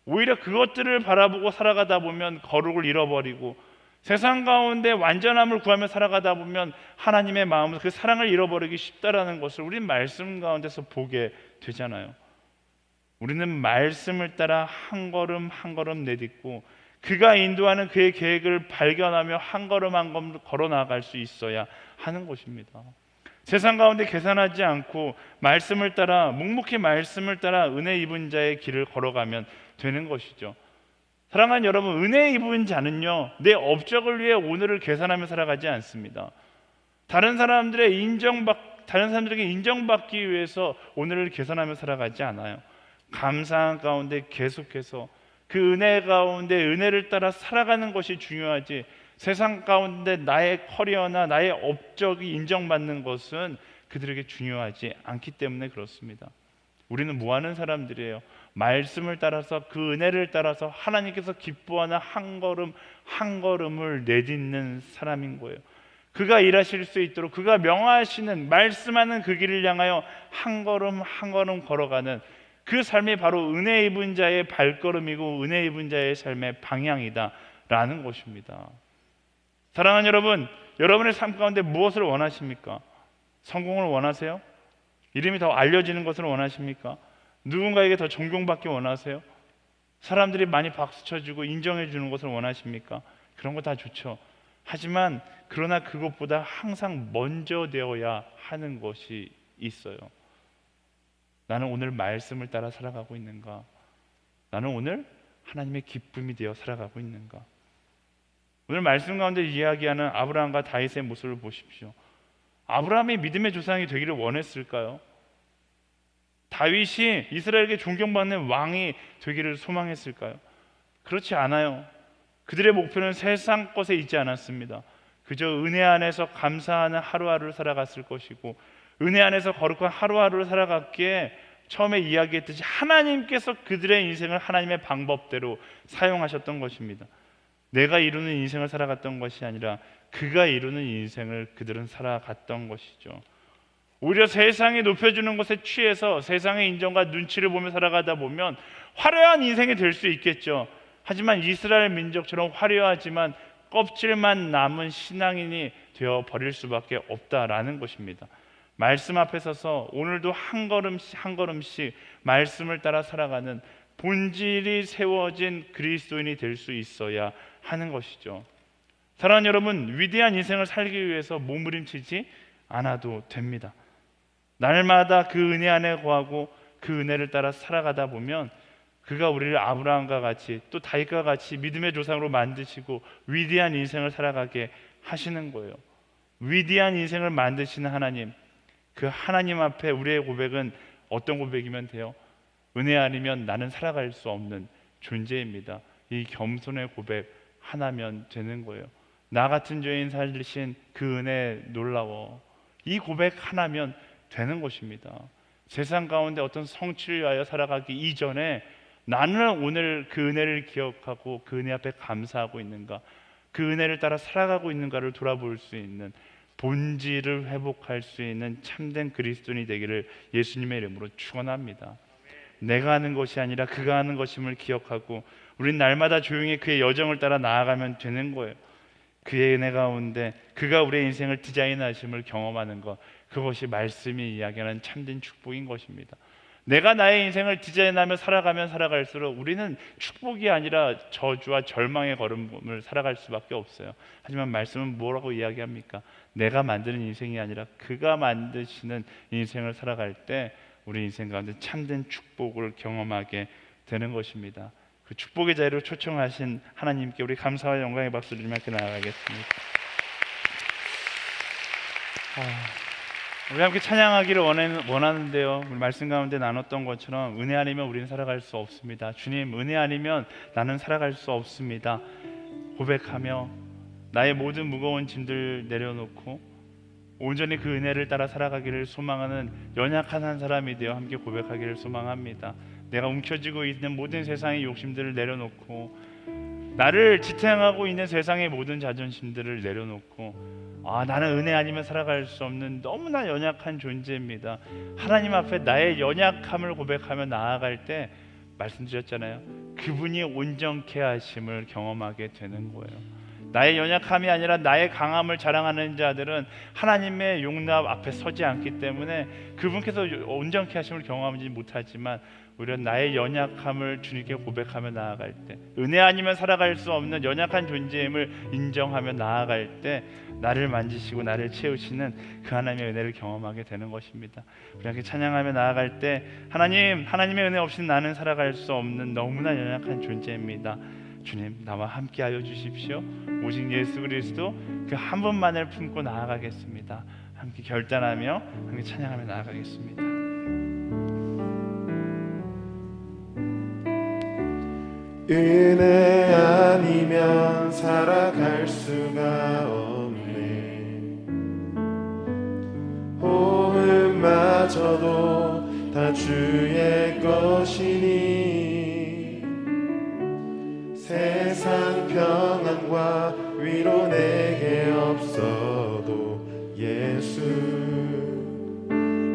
오히려 그것들을 바라보고 살아가다 보면 거룩을 잃어버리고 세상 가운데 완전함을 구하며 살아가다 보면 하나님의 마음을, 그 사랑을 잃어버리기 쉽다라는 것을 우리는 말씀 가운데서 보게 되잖아요. 우리는 말씀을 따라 한 걸음 한 걸음 내딛고 그가 인도하는 그의 계획을 발견하며 한 걸음 한 걸음 걸어 나갈 수 있어야 하는 것입니다. 세상 가운데 계산하지 않고 말씀을 따라, 묵묵히 말씀을 따라 은혜 입은 자의 길을 걸어가면 되는 것이죠. 사랑하는 여러분, 은혜 입은 자는요, 내 업적을 위해 오늘을 계산하며 살아가지 않습니다. 다른 사람들에게 인정받기 위해서 오늘을 계산하며 살아가지 않아요. 감사한 가운데 계속해서 그 은혜 가운데 은혜를 따라 살아가는 것이 중요하지, 세상 가운데 나의 커리어나 나의 업적이 인정받는 것은 그들에게 중요하지 않기 때문에 그렇습니다. 우리는 뭐 하는 사람들이에요? 말씀을 따라서, 그 은혜를 따라서 하나님께서 기뻐하는 한 걸음 한 걸음을 내딛는 사람인 거예요. 그가 일하실 수 있도록 그가 명하시는, 말씀하는 그 길을 향하여 한 걸음 한 걸음 걸어가는 그 삶이 바로 은혜 입은 자의 발걸음이고 은혜 입은 자의 삶의 방향이다라는 것입니다. 사랑하는 여러분, 여러분의 삶 가운데 무엇을 원하십니까? 성공을 원하세요? 이름이 더 알려지는 것을 원하십니까? 누군가에게 더 존경받기 원하세요? 사람들이 많이 박수 쳐주고 인정해 주는 것을 원하십니까? 그런 거 다 좋죠. 하지만 그러나 그것보다 항상 먼저 되어야 하는 것이 있어요. 나는 오늘 말씀을 따라 살아가고 있는가? 나는 오늘 하나님의 기쁨이 되어 살아가고 있는가? 오늘 말씀 가운데 이야기하는 아브라함과 다윗의 모습을 보십시오. 아브라함이 믿음의 조상이 되기를 원했을까요? 다윗이 이스라엘에게 존경받는 왕이 되기를 소망했을까요? 그렇지 않아요. 그들의 목표는 세상 것에 있지 않았습니다. 그저 은혜 안에서 감사하는 하루하루를 살아갔을 것이고, 은혜 안에서 거룩한 하루하루를 살아갔기에 처음에 이야기했듯이 하나님께서 그들의 인생을 하나님의 방법대로 사용하셨던 것입니다. 내가 이루는 인생을 살아갔던 것이 아니라 그가 이루는 인생을 그들은 살아갔던 것이죠. 오히려 세상이 높여주는 것에 취해서 세상의 인정과 눈치를 보며 살아가다 보면 화려한 인생이 될 수 있겠죠. 하지만 이스라엘 민족처럼 화려하지만 껍질만 남은 신앙인이 되어 버릴 수밖에 없다라는 것입니다. 말씀 앞에 서서 오늘도 한 걸음씩 한 걸음씩 말씀을 따라 살아가는 본질이 세워진 그리스도인이 될 수 있어야 하는 것이죠. 사랑하는 여러분, 위대한 인생을 살기 위해서 몸부림치지 않아도 됩니다. 날마다 그 은혜 안에 거하고 그 은혜를 따라 살아가다 보면 그가 우리를 아브라함과 같이 또 다윗과 같이 믿음의 조상으로 만드시고 위대한 인생을 살아가게 하시는 거예요. 위대한 인생을 만드시는 하나님, 그 하나님 앞에 우리의 고백은 어떤 고백이면 돼요? 은혜 아니면 나는 살아갈 수 없는 존재입니다. 이 겸손의 고백 하나면 되는 거예요. 나 같은 죄인 살리신 그 은혜 놀라워. 이 고백 하나면 되는 것입니다. 세상 가운데 어떤 성취를 위하여 살아가기 이전에 나는 오늘 그 은혜를 기억하고 그 은혜 앞에 감사하고 있는가, 그 은혜를 따라 살아가고 있는가를 돌아볼 수 있는, 본질을 회복할 수 있는 참된 그리스도인이 되기를 예수님의 이름으로 축원합니다. 내가 하는 것이 아니라 그가 하는 것임을 기억하고 우린 날마다 조용히 그의 여정을 따라 나아가면 되는 거예요. 그의 은혜 가운데 그가 우리의 인생을 디자인하심을 경험하는 것, 그것이 말씀이 이야기하는 참된 축복인 것입니다. 내가 나의 인생을 디자인하며 살아가면 살아갈수록 우리는 축복이 아니라 저주와 절망의 걸음을 살아갈 수밖에 없어요. 하지만 말씀은 뭐라고 이야기합니까? 내가 만드는 인생이 아니라 그가 만드시는 인생을 살아갈 때 우리 인생 가운데 참된 축복을 경험하게 되는 것입니다. 그 축복의 자리로 초청하신 하나님께 우리 감사와 영광의 박수를 드리며 함께 나아가겠습니다. 우리 함께 찬양하기를 원하는데요, 우리 말씀 가운데 나눴던 것처럼 은혜 아니면 우리는 살아갈 수 없습니다. 주님, 은혜 아니면 나는 살아갈 수 없습니다. 고백하며 나의 모든 무거운 짐들 내려놓고 온전히 그 은혜를 따라 살아가기를 소망하는 연약한 한 사람이 되어 함께 고백하기를 소망합니다. 내가 움켜쥐고 있는 모든 세상의 욕심들을 내려놓고 나를 지탱하고 있는 세상의 모든 자존심들을 내려놓고 나는 은혜 아니면 살아갈 수 없는 너무나 연약한 존재입니다. 하나님 앞에 나의 연약함을 고백하며 나아갈 때 말씀드렸잖아요. 그분이 온전케 하심을 경험하게 되는 거예요. 나의 연약함이 아니라 나의 강함을 자랑하는 자들은 하나님의 용납 앞에 서지 않기 때문에 그분께서 온전케 하심을 경험하지 못하지만 우리는 나의 연약함을 주님께 고백하며 나아갈 때, 은혜 아니면 살아갈 수 없는 연약한 존재임을 인정하며 나아갈 때 나를 만지시고 나를 채우시는 그 하나님의 은혜를 경험하게 되는 것입니다. 우리 함께 찬양하며 나아갈 때 하나님의 은혜 없이는 나는 살아갈 수 없는 너무나 연약한 존재입니다. 주님, 나와 함께하여 주십시오. 오직 예수 그리스도 그 한 분만을 품고 나아가겠습니다. 함께 결단하며 함께 찬양하며 나아가겠습니다. 은혜 아니면 살아갈 수가 없네. 호흡마저도 다 주의 것이니 세상 평안과 위로 내게 없어도 예수,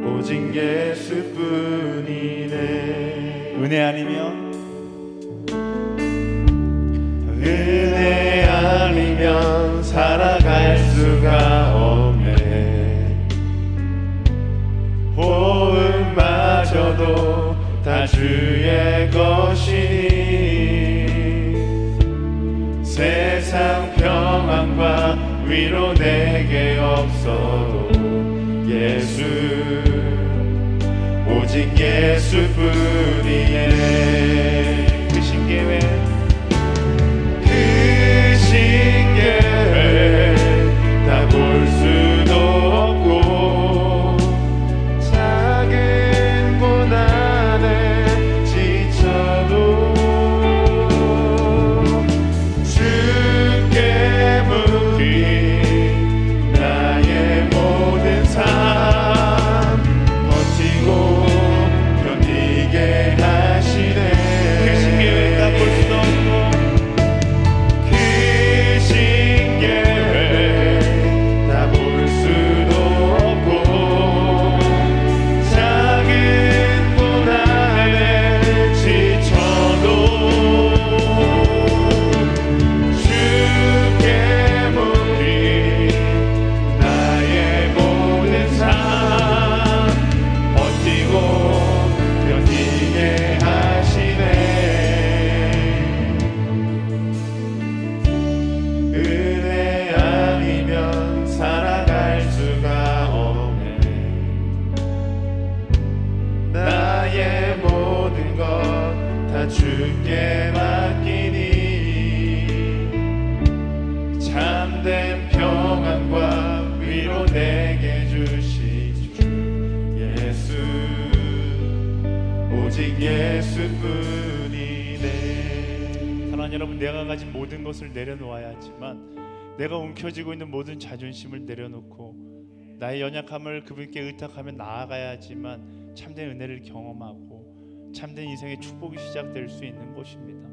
오직 예수뿐이네. 은혜 아니면 은혜 아니면 살아갈 수가 없네. 호흡마저도 다 주의 것이니 세상 평안과 위로 내게 없어도 예수, 오직 예수뿐이네. 그 신계회 그 신계회 다 볼 수도 없고 작은 고난에 지쳐도 주께 묻기 나의 모든 삶 버티고 견디게 하시네. 그 신계회 다 볼 수도 없고 주께 맡기니 참된 평안과 위로 내게 주시주 예수, 오직 예수뿐이네. 사랑하는 여러분, 내가 가진 모든 것을 내려놓아야 하지만 내가 움켜쥐고 있는 모든 자존심을 내려놓고 나의 연약함을 그분께 의탁하며 나아가야 하지만 참된 은혜를 경험하고 참된 인생의 축복이 시작될 수 있는 것입니다.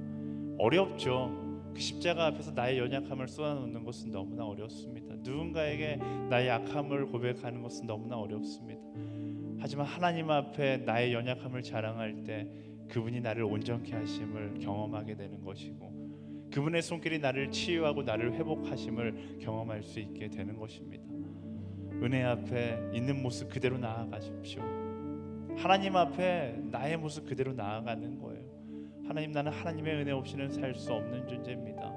어렵죠. 그 십자가 앞에서 나의 연약함을 쏟아놓는 것은 너무나 어렵습니다. 누군가에게 나의 약함을 고백하는 것은 너무나 어렵습니다. 하지만 하나님 앞에 나의 연약함을 자랑할 때 그분이 나를 온전케 하심을 경험하게 되는 것이고 그분의 손길이 나를 치유하고 나를 회복하심을 경험할 수 있게 되는 것입니다. 은혜 앞에 있는 모습 그대로 나아가십시오. 하나님 앞에 나의 모습 그대로 나아가는 거예요. 하나님, 나는 하나님의 은혜 없이는 살 수 없는 존재입니다.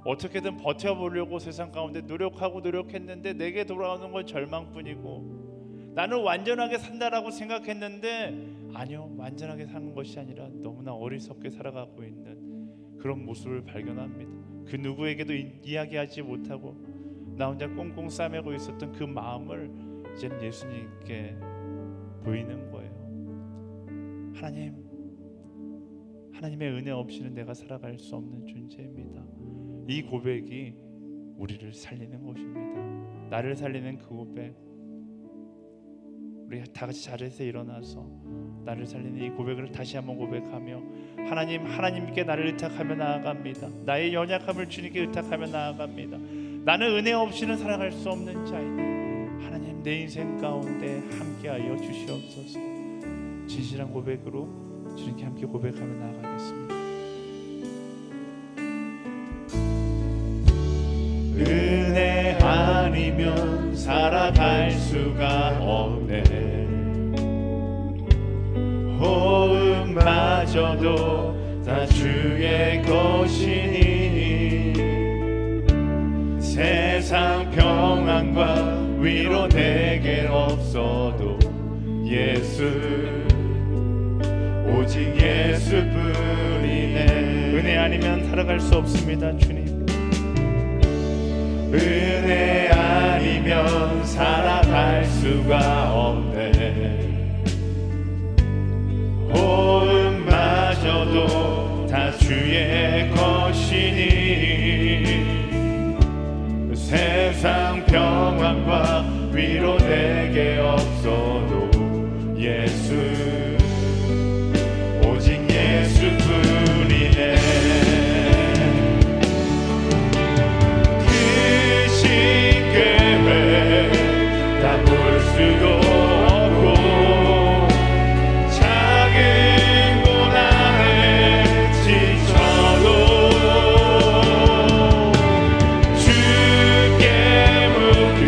어떻게든 버텨보려고 세상 가운데 노력했는데 내게 돌아오는 건 절망뿐이고 나는 완전하게 산다라고 생각했는데 아니요, 완전하게 사는 것이 아니라 너무나 어리석게 살아가고 있는 그런 모습을 발견합니다. 그 누구에게도 이야기하지 못하고 나 혼자 꽁꽁 싸매고 있었던 그 마음을 이제는 예수님께 보이는 거예요. 하나님의 은혜 없이는 내가 살아갈 수 없는 존재입니다. 이 고백이 우리를 살리는 것입니다. 나를 살리는 그 고백. 우리 다 같이 자리에서 일어나서 나를 살리는 이 고백을 다시 한번 고백하며 하나님께 나를 의탁하며 나아갑니다. 나의 연약함을 주님께 의탁하며 나아갑니다. 나는 은혜 없이는 살아갈 수 없는 자이니 하나님 내 인생 가운데 함께하여 주시옵소서. 진실한 고백으로 주님께 함께 고백하며 나아가겠습니다. 은혜 아니면 살아갈 수가 없네. 호흡마저도 다 주의 것이니 세상 평안과 위로 내게 없어도 예수 오직 예수뿐이네. 은혜 아니면 살아갈 수 없습니다. 주님 은혜 아니면 살아갈 수가 없네. 호흡마저도 다 주의 것이니 세상 평안과 위로 내게 없어도 예수 오직 예수뿐이네. 볼 수도 없고 작은 고난에 지쳐도 주께 묻기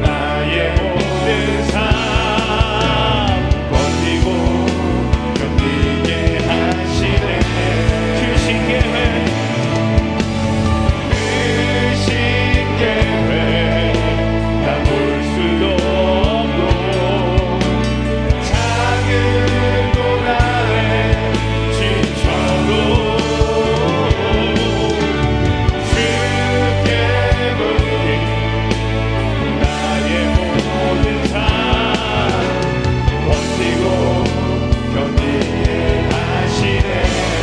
나의 모든 삶 버티고 견디게 하시네. 주신 계획 볼 수도 없고 작은 고난에 지쳐도 주께 묻기 나의 모든 삶 버티고 견디게 하시네.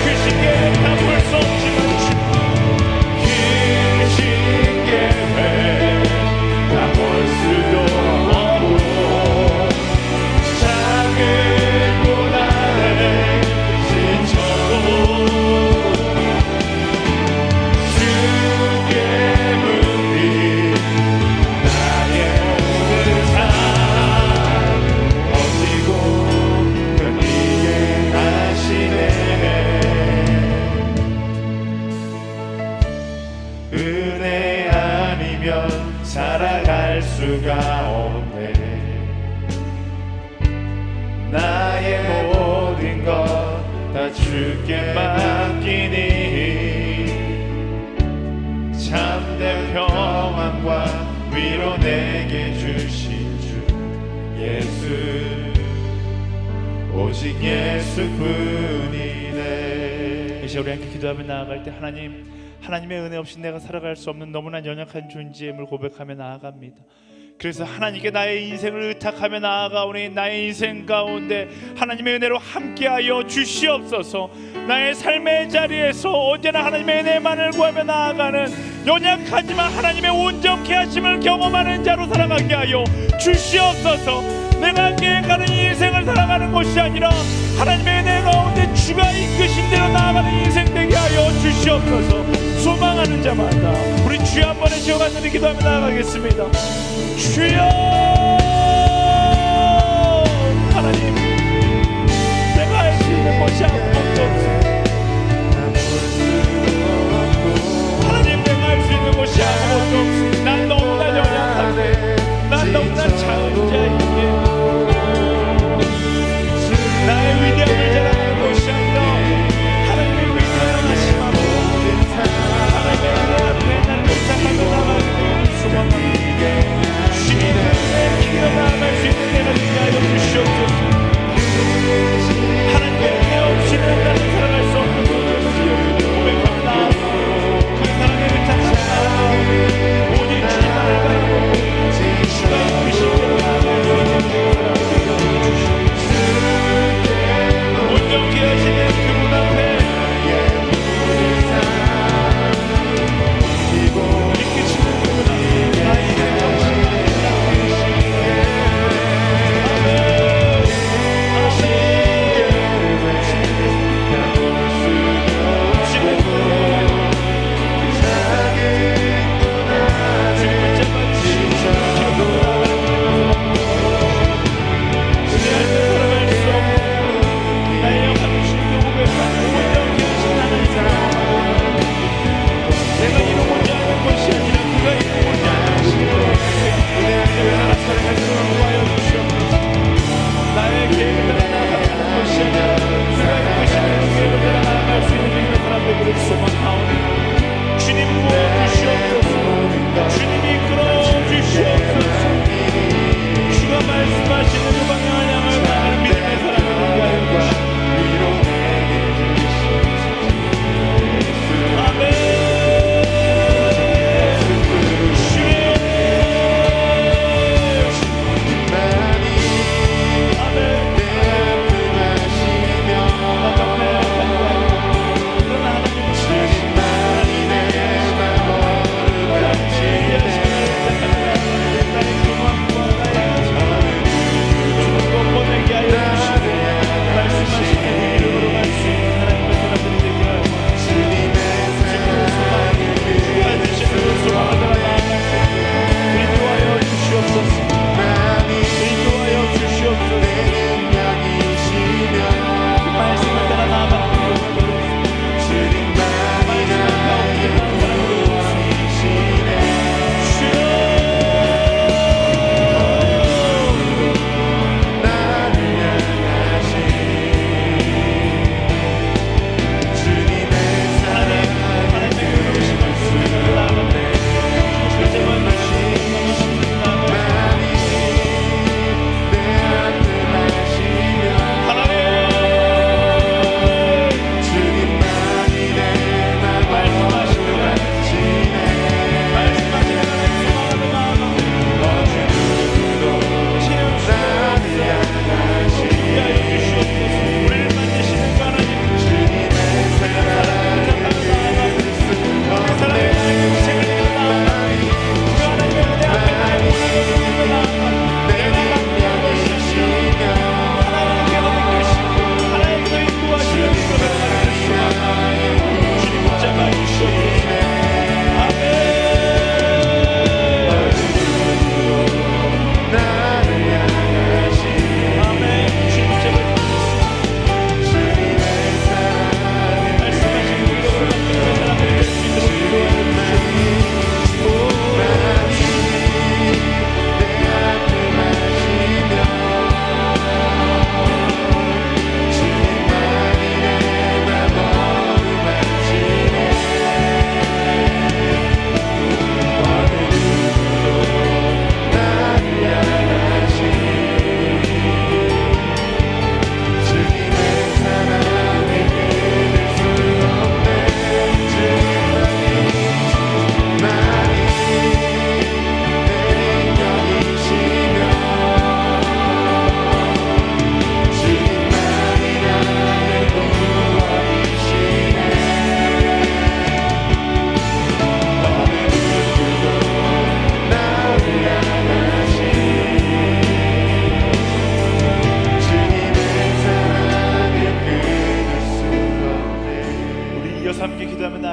그 신계 다 볼 수 없지만 그 신계회 볼 수도 없고 작은 고난에 지쳐도 주께 묻기 나의 모든 삶 버티고 견디게 하시네. 은혜 아니면 살아갈 수가 없네. 나의 모든 것 다 주께 맡기니 참된 평안과 위로 내게 주신 주 예수 오직 예수뿐이네. 이제 우리 함께 기도하며 나아갈 때 하나님의 은혜 없이 내가 살아갈 수 없는 너무나 연약한 존재임을 고백하며 나아갑니다. 그래서 하나님께 나의 인생을 의탁하며 나아가오니 나의 인생 가운데 하나님의 은혜로 함께하여 주시옵소서. 나의 삶의 자리에서 언제나 하나님의 은혜만을 구하며 나아가는 연약하지만 하나님의 온전케 하심을 경험하는 자로 살아가게 하여 주시옵소서. 내가 계획하는 이 인생을 살아가는 것이 아니라 하나님의 은혜 가운데 주가 이끄신 대로 나아가는 인생 되게 하여 주시옵소서. 소망하는 자마다 우리 주여 한 번에 지어갔는데 기도하며 나아가겠습니다. 주여 하나님 내가 할 수 있는 것이 아무것도 없습니다. 하나님 내가 할 수 있는 것이 아무것도 없습니다. 난 너무나 연약한데 난 너무나 작은 자이기에 나의 위대함을 자랑하는 것이 아니라 하나님의 위대하심 앞에 하나님의 은혜 앞에 나를 의탁하며 나가는 소망합니다. 주님의 기어 나아갈 수 있는 내가 되게 하여 주시옵소서. 하나님의 은혜 없이는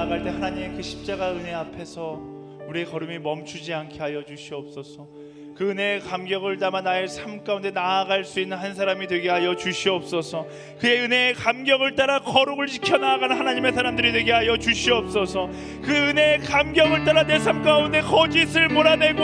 나아갈 때 하나님 그 십자가 은혜 앞에서 우리의 걸음이 멈추지 않게 하여 주시옵소서. 그 은혜의 감격을 담아 나의 삶 가운데 나아갈 수 있는 한 사람이 되게 하여 주시옵소서. 그의 은혜의 감격을 따라 거룩을 지켜 나아가는 하나님의 사람들이 되게 하여 주시옵소서. 그 은혜의 감격을 따라 내 삶 가운데 거짓을 몰아내고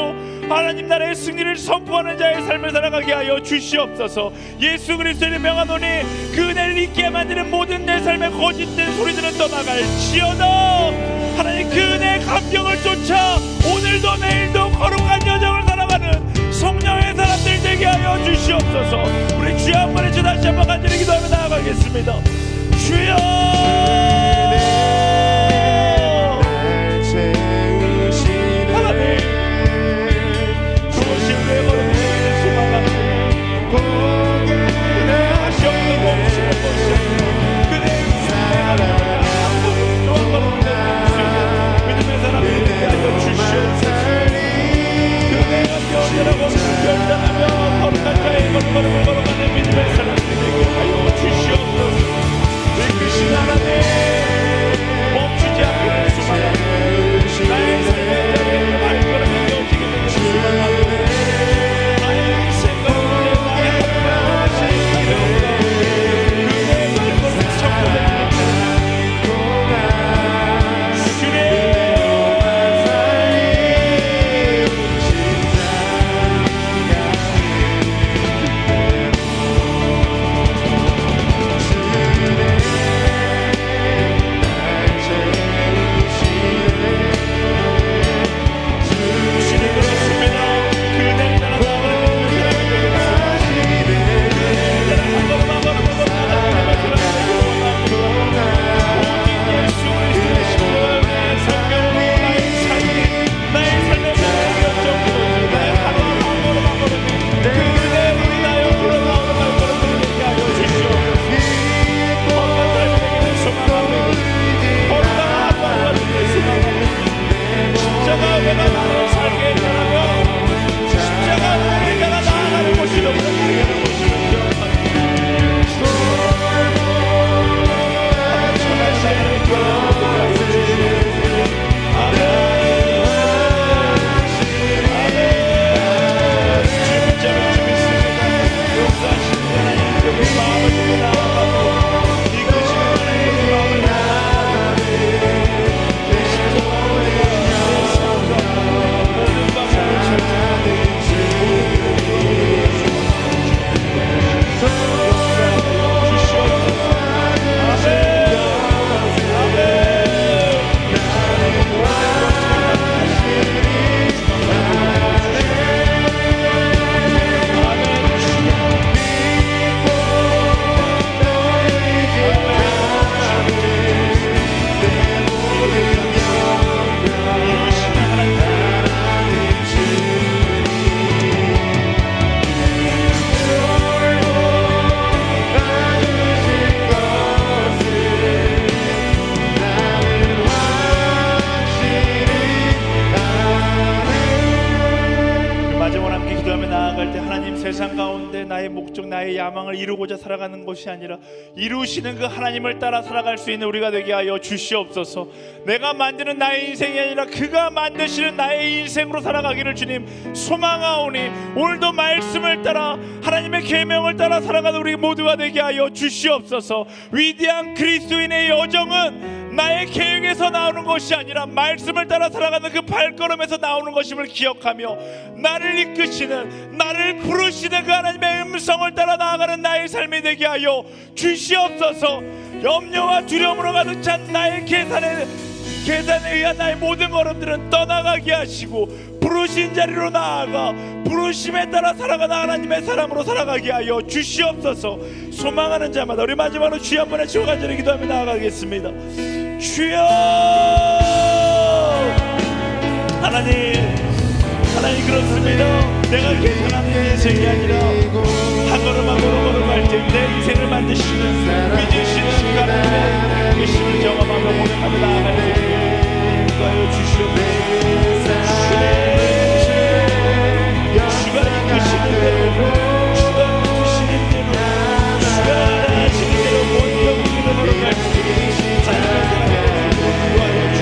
하나님 나라의 승리를 선포하는 자의 삶을 살아가게 하여 주시옵소서. 예수 그리스도의 명하노니 그 은혜를 잊게 만드는 모든 내 삶의 거짓된 소리들은 떠나갈지어다. 하나님 그 은혜의 감격을 쫓아 오늘도 내일도 거룩한 여정을 살아가는 성령의 사람들 되게 하여 주시옵소서. 우리 주여 한 번에 다시 한번 간절히 기도하며 나아가겠습니다. 주여 하나님 주신 내 걸음을 소망합니다. 그대 다시 없는 멈추는 것이 그대의 사랑을 또한 걸음을 내밀수 있는 믿음의 사람들이 되게 하여 주시옵소서. 여러분 결단하며 거룩한 자의 걸음을 걸어가는 믿음의 사람들이 되게 하여 주시옵소서. 이끄신 하나님 멈추지 않기를 소망합니다. 나의 삶의 자리에 발걸음이 이어지게 되기를 소망합니다. 나의 생각을 나의 하루가 그대의 발걸음이 선포되기를 세상 가운데 나의 목적, 나의 야망을 이루고자 살아가는 것이 아니라 이루시는 그 하나님을 따라 살아갈 수 있는 우리가 되게 하여 주시옵소서. 내가 만드는 나의 인생이 아니라 그가 만드시는 나의 인생으로 살아가기를 주님 소망하오니 오늘도 말씀을 따라 하나님의 계명을 따라 살아가는 우리 모두가 되게 하여 주시옵소서. 위대한 그리스도인의 여정은 나의 계획에서 나오는 것이 아니라 말씀을 따라 살아가는 그 발걸음에서 나오는 것임을 기억하며 나를 이끄시는, 나를 부르시는 그 하나님의 음성을 따라 나아가는 나의 삶이 되게 하여 주시옵소서. 염려와 두려움으로 가득 찬 나의 계산에 의한 나의 모든 걸음들은 떠나가게 하시고 부르신 자리로 나아가 부르심에 따라 살아가는 하나님의 사람으로 살아가게 하여 주시옵소서. 소망하는 자마다 우리 마지막으로 주여 한 번에 치고 간절히 기도하며 나아가겠습니다. 주여 하나님 그렇습니다. 내가 계산하는 인생이 아니라 한 걸음 한 걸음 걸어갈 때 내 인생을 만드시는 믿으시는 하나님의 계심을 경험하며 고백하며 나아갈 때 인도하여 주시옵소서. 주가 이끄시는 대로, 주가 이끄시는 대로, 주가 하시는 대로 모든 믿음으로 갈 수 있는 하나님의 사랑을 인도하여 주시옵소서.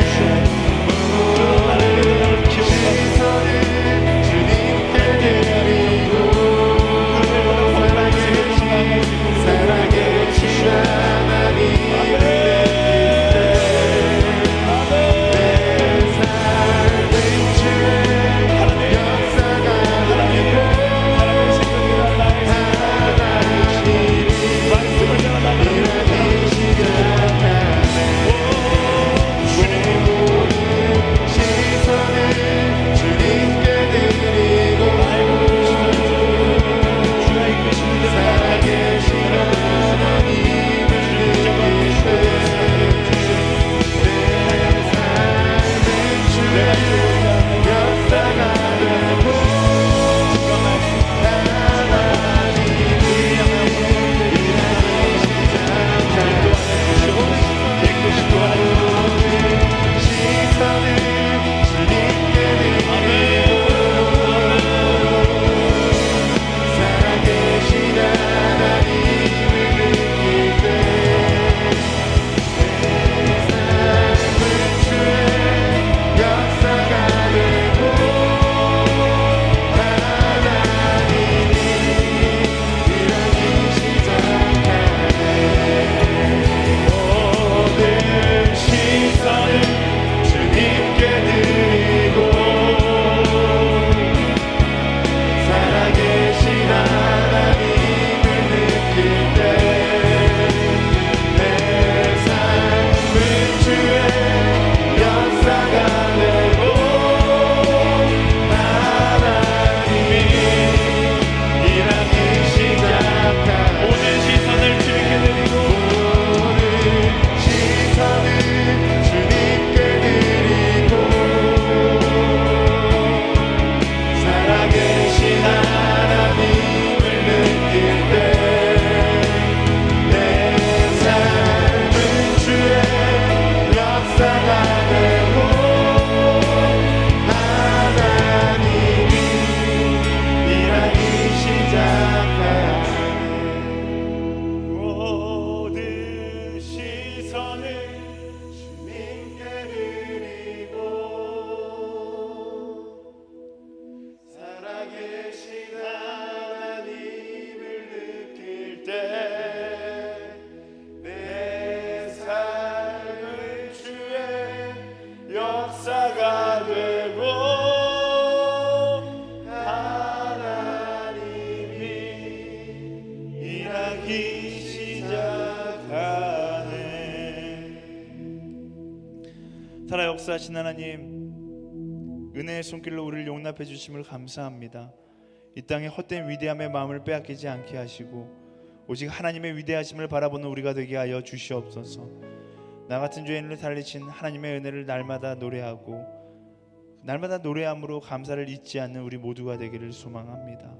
역사가 되고 하나님이 일하기 시작하네. 살아 역사하신 하나님, 은혜의 손길로 우리를 용납해 주심을 감사합니다. 이 땅의 헛된 위대함의 마음을 빼앗기지 않게 하시고 오직 하나님의 위대하심을 바라보는 우리가 되게 하여 주시옵소서. 나 같은 죄인을 살리신 하나님의 은혜를 날마다 노래하고 날마다 노래함으로 감사를 잊지 않는 우리 모두가 되기를 소망합니다.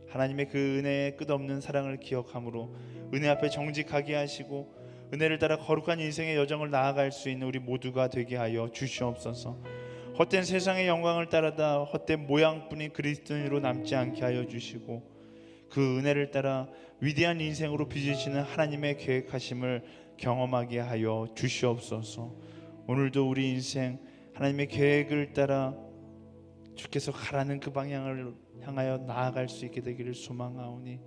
하나님의 그 은혜의 끝없는 사랑을 기억함으로 은혜 앞에 정직하게 하시고 은혜를 따라 거룩한 인생의 여정을 나아갈 수 있는 우리 모두가 되게 하여 주시옵소서. 헛된 세상의 영광을 따라다 헛된 모양뿐인 그리스도인으로 남지 않게 하여 주시고 그 은혜를 따라 위대한 인생으로 빚으시는 하나님의 계획하심을 경험하게 하여 주시옵소서. 오늘도 우리 인생 하나님의 계획을 따라 주께서 가라는 그 방향을 향하여 나아갈 수 있게 되기를 소망하오니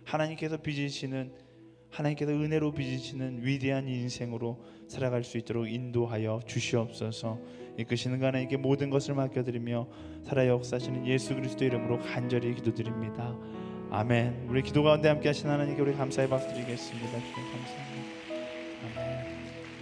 하나님께서 빚으시는 하나님께서 은혜로 빚으시는 위대한 인생으로 살아갈 수 있도록 인도하여 주시옵소서. 이끄시는 하나님께 모든 것을 맡겨드리며 살아 역사하시는 예수 그리스도 이름으로 간절히 기도드립니다. 아멘. 우리 기도 가운데 함께 하신 하나님께 우리 감사의 박수 드리겠습니다. 주님 감사합니다. 아멘.